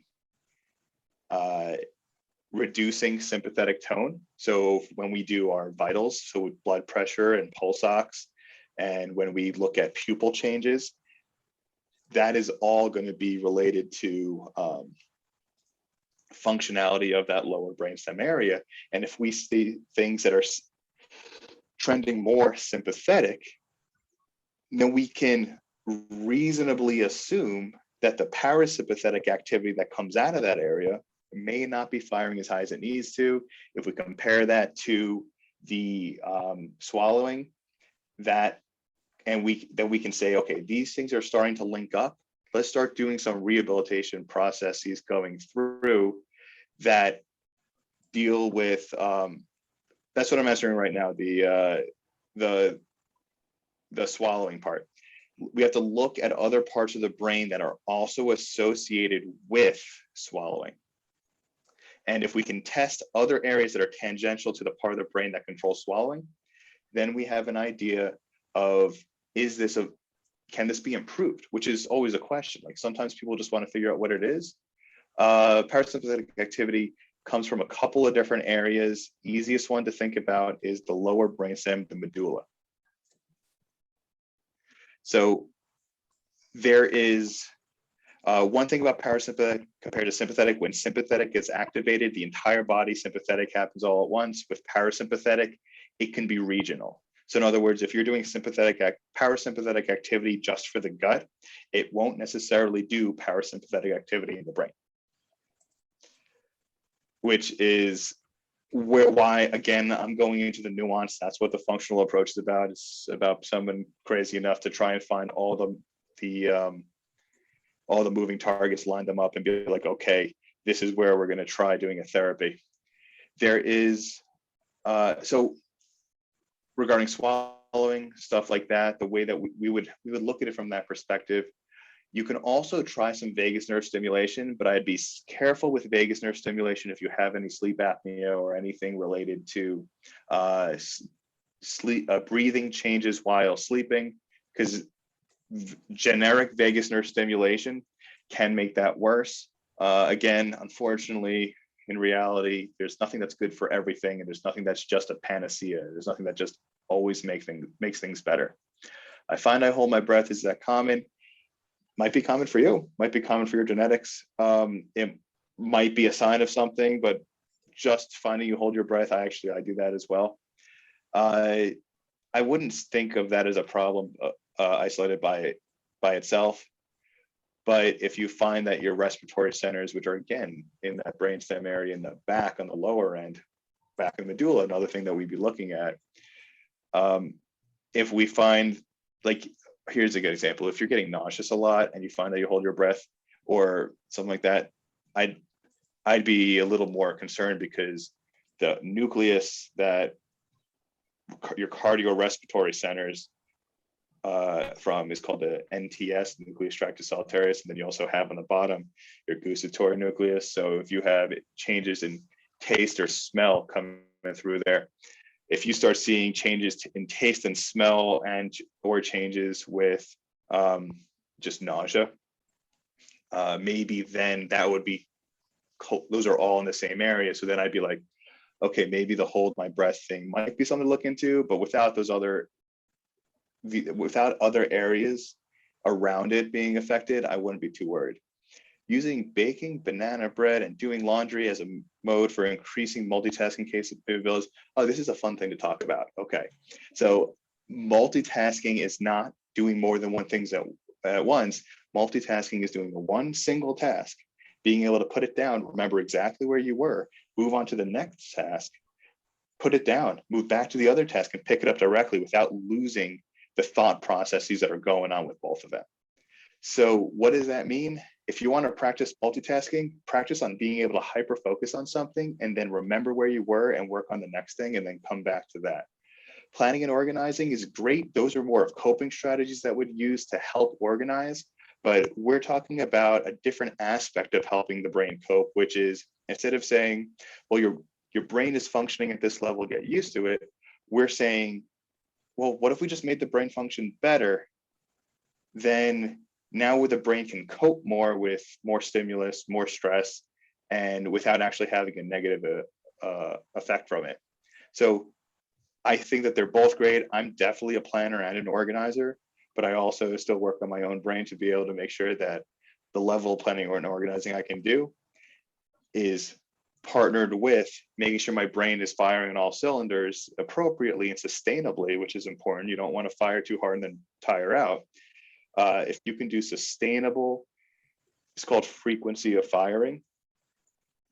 Reducing sympathetic tone. So when we do our vitals, so with blood pressure and pulse ox, and when we look at pupil changes, that is all going to be related to functionality of that lower brainstem area. And if we see things that are trending more sympathetic, then we can reasonably assume that the parasympathetic activity that comes out of that area may not be firing as high as it needs to. If we compare that to the swallowing, then we can say, okay, these things are starting to link up. Let's start doing some rehabilitation processes going through that deal with, that's what I'm answering right now, the swallowing part. We have to look at other parts of the brain that are also associated with swallowing. And if we can test other areas that are tangential to the part of the brain that controls swallowing, then we have an idea of, can this be improved? Which is always a question. Like sometimes people just want to figure out what it is. Parasympathetic activity comes from a couple of different areas. Easiest one to think about is the lower brainstem, the medulla. So there is one thing about parasympathetic compared to sympathetic. When sympathetic gets activated, the entire body, sympathetic happens all at once. With parasympathetic, it can be regional. So in other words, if you're doing parasympathetic activity just for the gut, it won't necessarily do parasympathetic activity in the brain. Which is why, again, I'm going into the nuance. That's what the functional approach is about. It's about someone crazy enough to try and find all the moving targets, line them up and be like, okay, this is where we're going to try doing a therapy. There is, so regarding swallowing, stuff like that, the way that we would look at it from that perspective, you can also try some vagus nerve stimulation, but I'd be careful with vagus nerve stimulation if you have any sleep apnea or anything related to breathing changes while sleeping, because generic vagus nerve stimulation can make that worse. Again, unfortunately, in reality, there's nothing that's good for everything, and there's nothing that's just a panacea. There's nothing that just always makes things better. I find I hold my breath is that common. might be common for you, might be common for your genetics. It might be a sign of something, but just finding you hold your breath, I do that as well. I wouldn't think of that as a problem isolated by itself. But if you find that your respiratory centers, which are again in that brainstem area in the back on the lower end, back in the medulla, another thing that we'd be looking at. If we find, like, here's a good example. If you're getting nauseous a lot and you find that you hold your breath or something like that, I'd be a little more concerned, because the nucleus that your cardiorespiratory centers from is called the NTS, nucleus tractus solitarius, and then you also have on the bottom your gustatory nucleus. So if you have changes in taste or smell coming through there, if you start seeing changes in taste and smell or changes with just nausea, maybe then that would be, those are all in the same area. So then I'd be like, okay, maybe the hold my breath thing might be something to look into, but without other areas around it being affected, I wouldn't be too worried. Using baking banana bread and doing laundry as a mode for increasing multitasking capabilities. Oh, this is a fun thing to talk about. Okay, so multitasking is not doing more than one thing at once. Multitasking is doing the one single task, being able to put it down, remember exactly where you were, move on to the next task, put it down, move back to the other task and pick it up directly without losing the thought processes that are going on with both of them. So what does that mean? If you want to practice multitasking, practice on being able to hyper focus on something and then remember where you were and work on the next thing and then come back to that. Planning and organizing is great. Those are more of coping strategies that would use to help organize, but we're talking about a different aspect of helping the brain cope, which is instead of saying, well, your brain is functioning at this level, get used to it, we're saying, well, what if we just made the brain function better? Then now the brain can cope more with more stimulus, more stress, and without actually having a negative effect from it. So I think that they're both great. I'm definitely a planner and an organizer, but I also still work on my own brain to be able to make sure that the level of planning and organizing I can do is partnered with making sure my brain is firing on all cylinders appropriately and sustainably, which is important. You don't want to fire too hard and then tire out. If you can do sustainable, it's called frequency of firing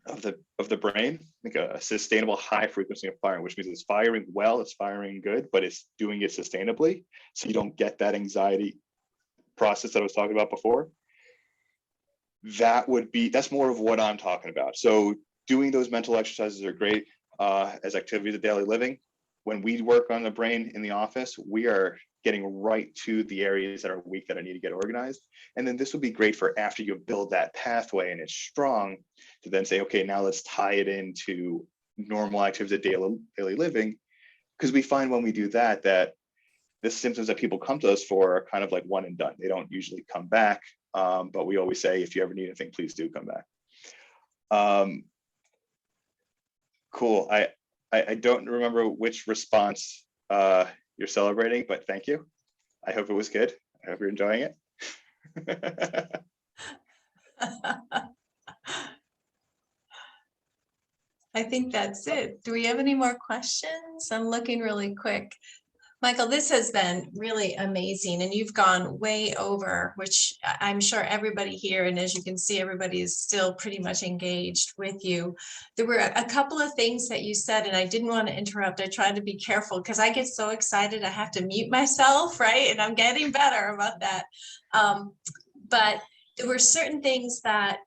of the brain, like a sustainable high frequency of firing, which means it's firing well, it's firing good, but it's doing it sustainably. So you don't get that anxiety process that I was talking about before. That's more of what I'm talking about. So doing those mental exercises are great as activities of daily living. When we work on the brain in the office, we are getting right to the areas that are weak that I need to get organized. And then this would be great for after you build that pathway and it's strong to then say, okay, now let's tie it into normal activities of daily living. Because we find when we do that the symptoms that people come to us for are kind of like one and done. They don't usually come back. But we always say, if you ever need anything, please do come back. Cool. I don't remember which response you're celebrating, but thank you. I hope it was good. I hope you're enjoying it. I think that's it. Do we have any more questions? I'm looking really quick. Michael, this has been really amazing, and you've gone way over, which I'm sure everybody here, and as you can see, everybody is still pretty much engaged with you. There were a couple of things that you said, and I didn't want to interrupt. I tried to be careful because I get so excited I have to mute myself, right? And I'm getting better about that. But there were certain things that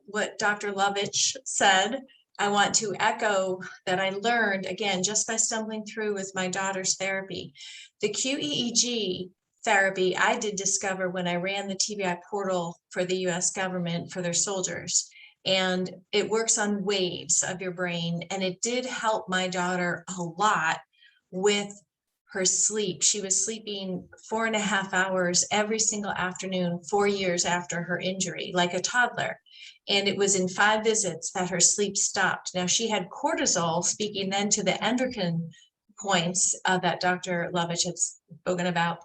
what Dr. Lovich said, I want to echo that I learned, again, just by stumbling through with my daughter's therapy. The QEEG therapy I did discover when I ran the TBI portal for the US government for their soldiers. And it works on waves of your brain. And it did help my daughter a lot with her sleep. She was sleeping 4.5 hours every single afternoon, 4 years after her injury, like a toddler. And it was in 5 visits that her sleep stopped. Now she had cortisol, speaking then to the endocrine points that Dr. Lovich had spoken about.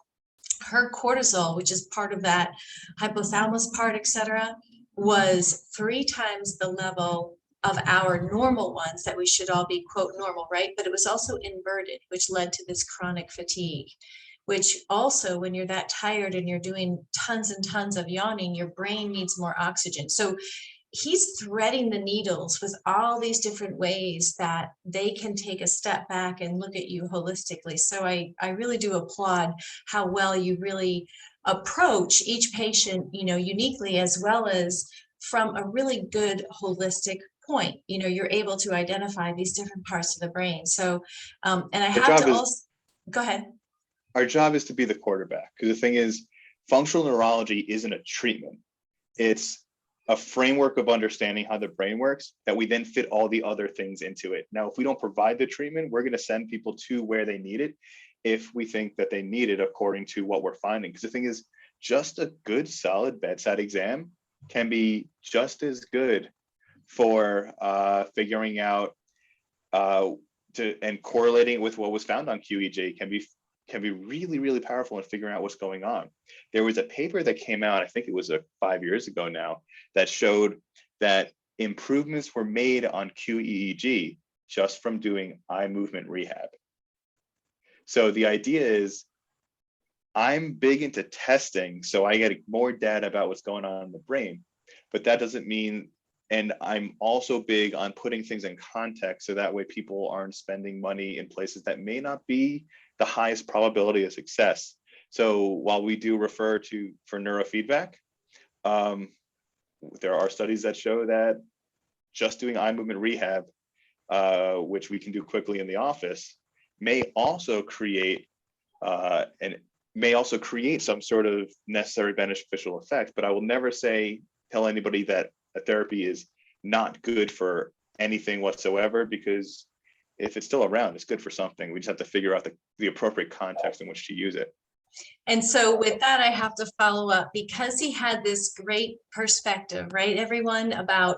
her cortisol, which is part of that hypothalamus part, etc., was 3 times the level of our normal ones that we should all be, quote, normal, right? But it was also inverted, which led to this chronic fatigue, which also, when you're that tired and you're doing tons and tons of yawning, your brain needs more oxygen. So he's threading the needles with all these different ways that they can take a step back and look at you holistically. So I really do applaud how well you really approach each patient, uniquely, as well as from a really good holistic point. You're able to identify these different parts of the brain. So, and I have to also, go ahead. Our job is to be the quarterback, because the thing is, functional neurology isn't a treatment. It's a framework of understanding how the brain works that we then fit all the other things into it. Now, if we don't provide the treatment, we're going to send people to where they need it if we think that they need it according to what we're finding. Because the thing is, just a good, solid bedside exam can be just as good for figuring out and correlating with what was found on QEEG can be really, really powerful in figuring out what's going on. There was a paper that came out, I think it was 5 years ago now, that showed that improvements were made on QEEG just from doing eye movement rehab. So the idea is, I'm big into testing, so I get more data about what's going on in the brain, but that doesn't mean, and I'm also big on putting things in context so that way people aren't spending money in places that may not be the highest probability of success. So while we do refer to for neurofeedback, there are studies that show that just doing eye movement rehab, which we can do quickly in the office, may also create some sort of necessary beneficial effect. But I will never tell anybody that a therapy is not good for anything whatsoever, because if it's still around, it's good for something. We just have to figure out the appropriate context in which to use it. And so with that, I have to follow up, because he had this great perspective, right, everyone, about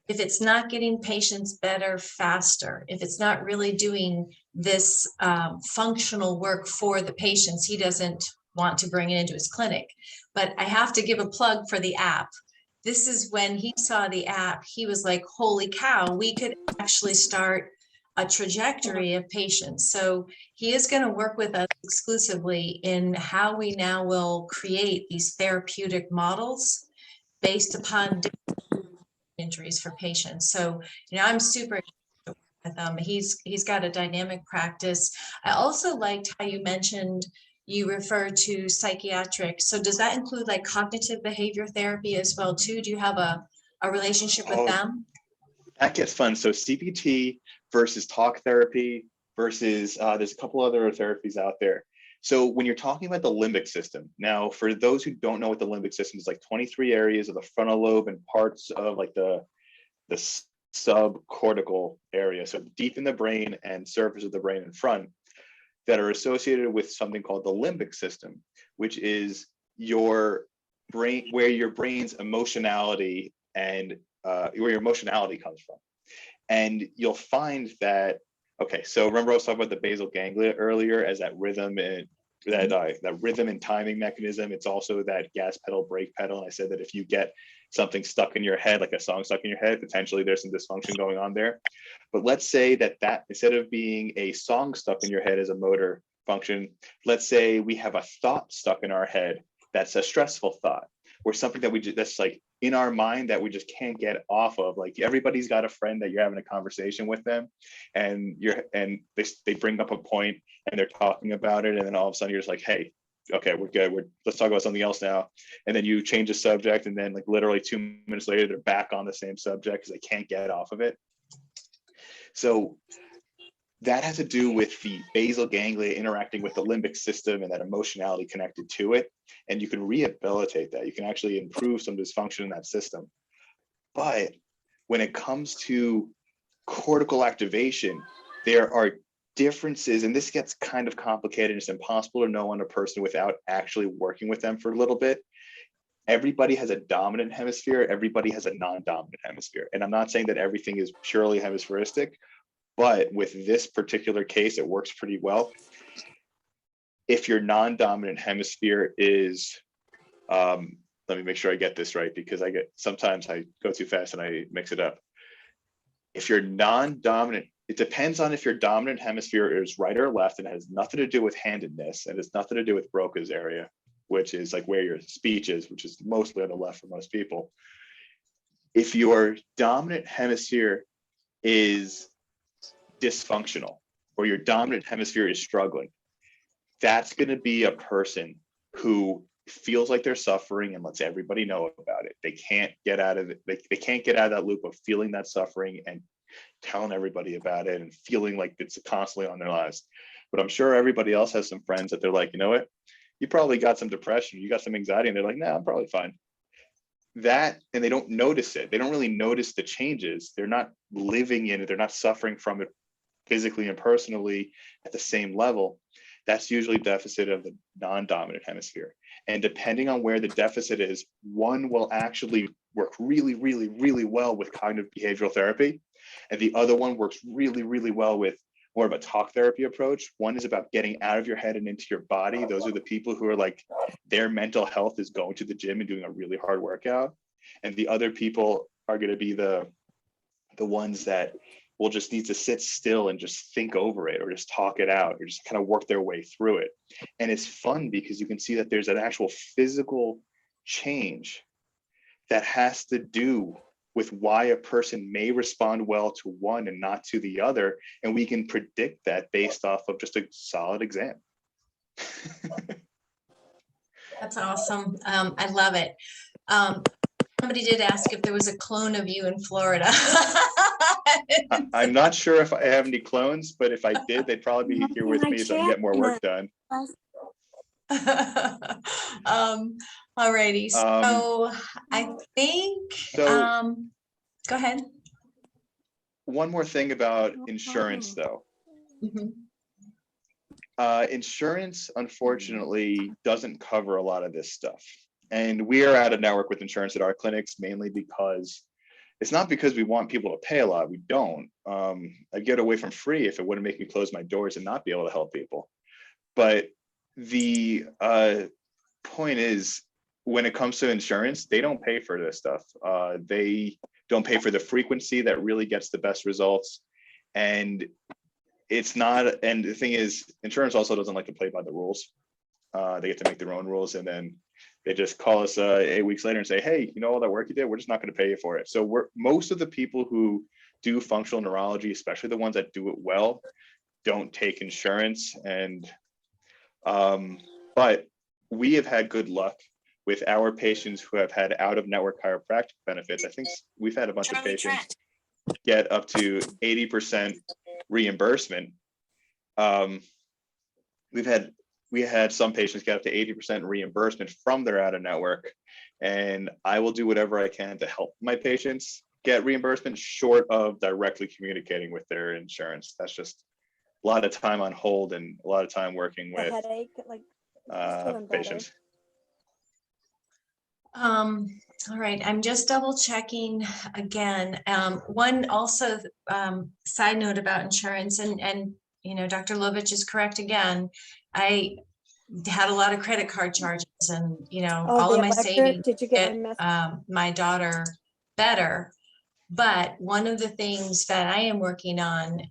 if it's not getting patients better faster, if it's not really doing this functional work for the patients, he doesn't want to bring it into his clinic. But I have to give a plug for the app. This is when he saw the app, he was like, holy cow, we could actually start a trajectory of patients. So he is going to work with us exclusively in how we now will create these therapeutic models based upon injuries for patients. So, I'm super excited with him. He's got a dynamic practice. I also liked how you mentioned you refer to psychiatric. So does that include like cognitive behavior therapy as well too? Do you have a relationship with them? That gets fun. So CBT versus talk therapy versus there's a couple other therapies out there. So when you're talking about the limbic system, now for those who don't know what the limbic system is, like 23 areas of the frontal lobe and parts of like the subcortical area, so deep in the brain and surface of the brain in front, that are associated with something called the limbic system, which is your brain, where your brain's emotionality and where your emotionality comes from. And you'll find that, okay, so remember I was talking about the basal ganglia earlier as that rhythm and that rhythm and timing mechanism. It's also that gas pedal, brake pedal. And I said that if you get something stuck in your head, like a song stuck in your head, potentially there's some dysfunction going on there. But let's say that instead of being a song stuck in your head as a motor function, let's say we have a thought stuck in our head that's a stressful thought, or something that that's like in our mind that we just can't get off of. Like everybody's got a friend that you're having a conversation with them, and they bring up a point and they're talking about it, and then all of a sudden you're just like, hey, okay, we're good. Let's talk about something else now. And then you change the subject, and then like literally 2 minutes later, they're back on the same subject because they can't get off of it. So that has to do with the basal ganglia interacting with the limbic system and that emotionality connected to it. And you can rehabilitate that. You can actually improve some dysfunction in that system. But when it comes to cortical activation, there are differences, and this gets kind of complicated. It's impossible to know on a person without actually working with them for a little bit. Everybody has a dominant hemisphere. Everybody has a non-dominant hemisphere. And I'm not saying that everything is purely hemispheric, but with this particular case, it works pretty well. if your non-dominant hemisphere is, let me make sure I get this right, because sometimes I go too fast and I mix it up. If you're non-dominant, it depends on if your dominant hemisphere is right or left, and it has nothing to do with handedness, and it's nothing to do with Broca's area, which is like where your speech is, which is mostly on the left for most people. If your dominant hemisphere is dysfunctional, or your dominant hemisphere is struggling, that's going to be a person who feels like they're suffering and lets everybody know about it. They can't get out of it. They can't get out of that loop of feeling that suffering and telling everybody about it and feeling like it's constantly on their lives. But I'm sure everybody else has some friends that they're like, you know what, you probably got some depression, you got some anxiety, and they're like, nah, I'm probably fine. That, and they don't notice it. They don't really notice the changes. They're not living in it. They're not suffering from it physically and personally at the same level. That's usually deficit of the non-dominant hemisphere. And depending on where the deficit is, one will actually work really, really, really well with cognitive behavioral therapy. And the other one works really, really well with more of a talk therapy approach. One is about getting out of your head and into your body. Those are the people who are like, their mental health is going to the gym and doing a really hard workout. And the other people are going to be the ones that will just need to sit still and just think over it, or just talk it out, or just kind of work their way through it. And it's fun because you can see that there's an actual physical change that has to do with why a person may respond well to one and not to the other. And we can predict that based off of just a solid exam. That's awesome. I love it. Somebody did ask if there was a clone of you in Florida. I'm not sure if I have any clones, but if I did, they'd probably be here with me so I can get more work done. Alrighty, so I think, go ahead. One more thing about insurance though. Mhm. Insurance, unfortunately, doesn't cover a lot of this stuff. And we are out of network with insurance at our clinics, mainly because it's not because we want people to pay a lot. We don't. I'd get away from free if it wouldn't make me close my doors and not be able to help people. But the point is, when it comes to insurance, they don't pay for this stuff. They don't pay for the frequency that really gets the best results. And it's not, and the thing is, insurance also doesn't like to play by the rules. They get to make their own rules, and then they just call us 8 weeks later and say, hey, you know all that work you did, we're just not going to pay you for it. So most of the people who do functional neurology, especially the ones that do it well, don't take insurance. And but we have had good luck with our patients who have had out-of-network chiropractic benefits. I think we've had a bunch of patients get up to 80% reimbursement. We had some patients get up to 80% reimbursement from their out-of-network, and I will do whatever I can to help my patients get reimbursement, short of directly communicating with their insurance. That's just a lot of time on hold and a lot of time working with headache, like patients. All right, I'm just double checking again. One also side note about insurance, and you know, Dr. Lovich is correct again. I had a lot of credit card charges, and you know, all of my savings Did you get my daughter better. But one of the things that I am working on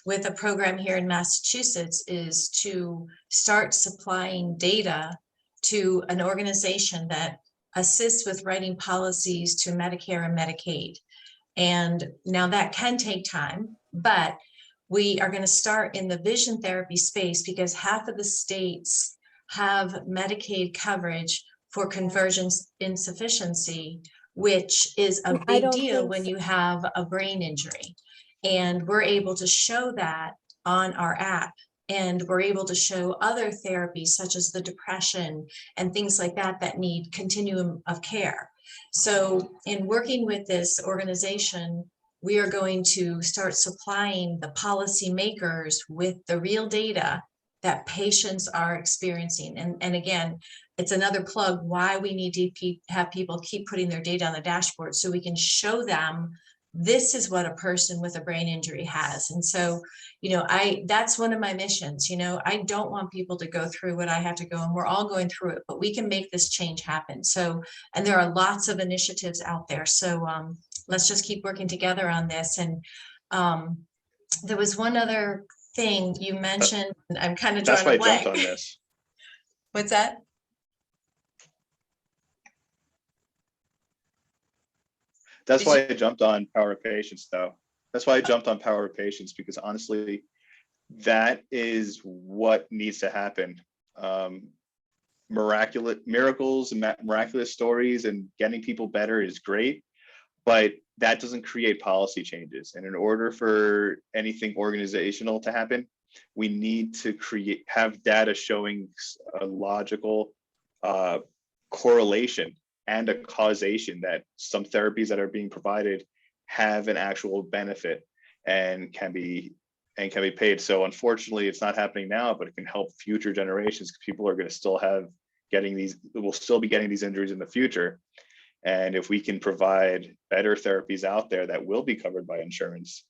with a program here in Massachusetts is to start supplying data to an organization that assists with writing policies to Medicare and Medicaid. And now that can take time, but we are going to start in the vision therapy space because half of the states have Medicaid coverage for conversion insufficiency, which is a big deal when you have a brain injury. And we're able to show that on our app. And we're able to show other therapies such as the depression and things like that that need continuum of care. So in working with this organization, we are going to start supplying the policymakers with the real data that patients are experiencing. And again, it's another plug why we need to have people keep putting their data on the dashboard so we can show them this is what a person with a brain injury has. And so, that's one of my missions. I don't want people to go through what I have to go, and we're all going through it, but we can make this change happen. So, and there are lots of initiatives out there. So let's just keep working together on this. And there was one other thing you mentioned, and I'm kind of That's drawing why a I jumped blank. on this. What's that? That's why I jumped on Power of Patience, though. That's why I jumped on Power of Patience, because honestly, that is what needs to happen. Miracles and miraculous stories and getting people better is great, but that doesn't create policy changes. And in order for anything organizational to happen, we need to have data showing a logical correlation and a causation that some therapies that are being provided have an actual benefit and can be paid. So unfortunately, it's not happening now, but it can help future generations, because people are going to still will still be getting these injuries in the future. And if we can provide better therapies out there that will be covered by insurance,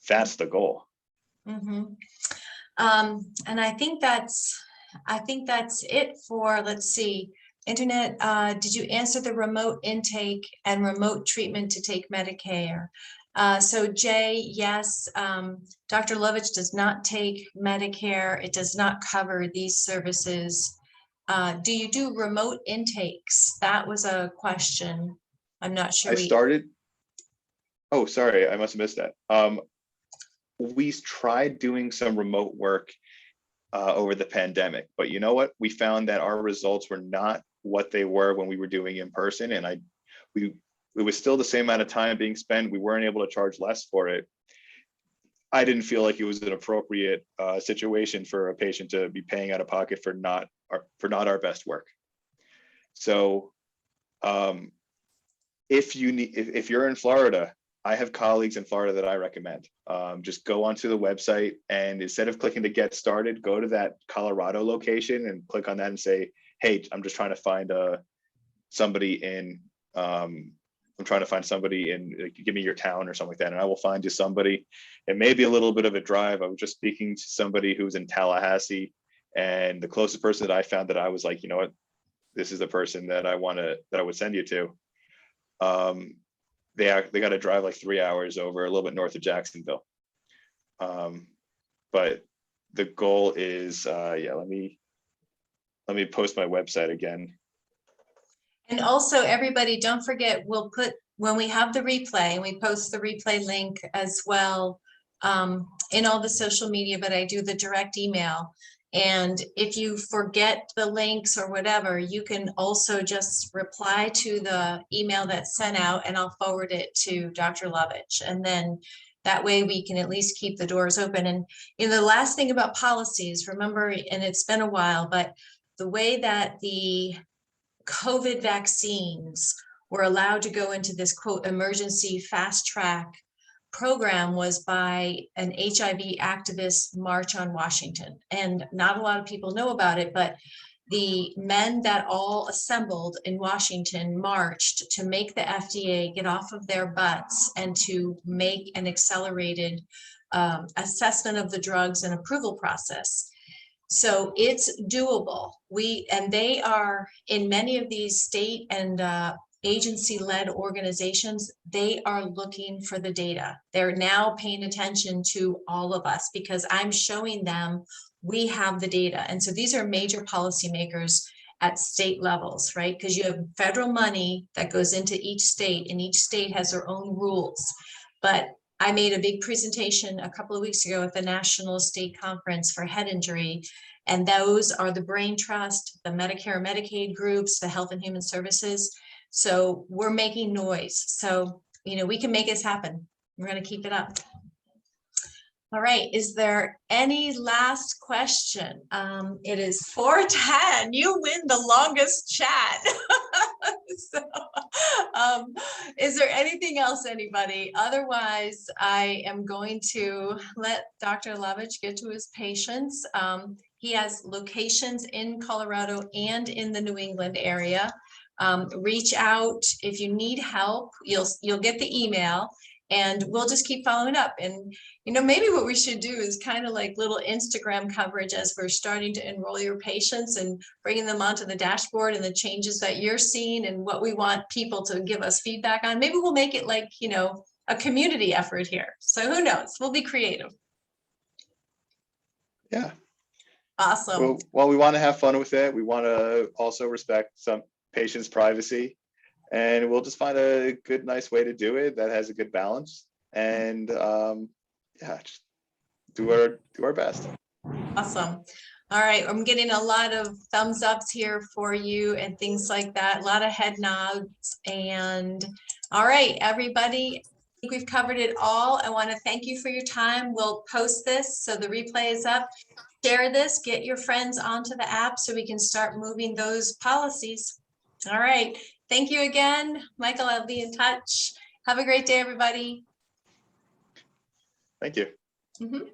that's the goal. Mm-hmm. And I think that's it for, let's see, internet. Did you answer the remote intake and remote treatment to take Medicare? So Jay, yes, Dr. Lovich does not take Medicare. It does not cover these services. Do you do remote intakes? That was a question. I'm not sure. Oh, sorry, I must have missed that. We tried doing some remote work over the pandemic, but you know what? We found that our results were not what they were when we were doing in person, and it was still the same amount of time being spent. We weren't able to charge less for it. I didn't feel like it was an appropriate situation for a patient to be paying out of pocket for not our best work. So if you're in Florida, I have colleagues in Florida that I recommend. Just go onto the website, and instead of clicking to get started, go to that Colorado location and click on that and say, hey, I'm just trying to find somebody in, like, give me your town or something like that, and I will find you somebody. It may be a little bit of a drive. I was just speaking to somebody who's in Tallahassee, and the closest person that I found that I was like, you know what, this is the person that I would send you to. They got to drive like 3 hours over a little bit north of Jacksonville. But the goal is, let me post my website again. And also, everybody, don't forget, we'll put, when we have the replay, and we post the replay link as well in all the social media, but I do the direct email. And if you forget the links or whatever, you can also just reply to the email that's sent out, and I'll forward it to Dr. Lovich. And then that way we can at least keep the doors open. And the last thing about policies, remember, and it's been a while, but the way that the COVID vaccines were allowed to go into this, quote, emergency fast track program was by an HIV activist march on Washington. And not a lot of people know about it, but the men that all assembled in Washington marched to make the FDA get off of their butts and to make an accelerated assessment of the drugs and approval process. So it's doable. They are in many of these state and agency-led organizations, they are looking for the data. They're now paying attention to all of us because I'm showing them we have the data. And so these are major policymakers at state levels, right? Because you have federal money that goes into each state, and each state has their own rules. But I made a big presentation a couple of weeks ago at the National State Conference for Head Injury, and those are the Brain Trust, the Medicare and Medicaid groups, the Health and Human Services. So we're making noise. So, we can make this happen. We're going to keep it up. All right. Is there any last question? It is 4:10. You win the longest chat. So, is there anything else, anybody? Otherwise, I am going to let Dr. Lovich get to his patients. He has locations in Colorado and in the New England area. Reach out if you need help. You'll get the email. And we'll just keep following up. And, maybe what we should do is kind of like little Instagram coverage as we're starting to enroll your patients and bringing them onto the dashboard and the changes that you're seeing and what we want people to give us feedback on. Maybe we'll make it like, a community effort here. So who knows? We'll be creative. Yeah. Awesome. Well, we want to have fun with it. We want to also respect some patients' privacy. And we'll just find a good, nice way to do it that has a good balance. And just do our best. Awesome. All right. I'm getting a lot of thumbs ups here for you and things like that. A lot of head nods. And all right, everybody, I think we've covered it all. I want to thank you for your time. We'll post this so the replay is up. Share this, get your friends onto the app so we can start moving those policies. All right. Thank you again, Michael. I'll be in touch. Have a great day, everybody. Thank you. Mm-hmm.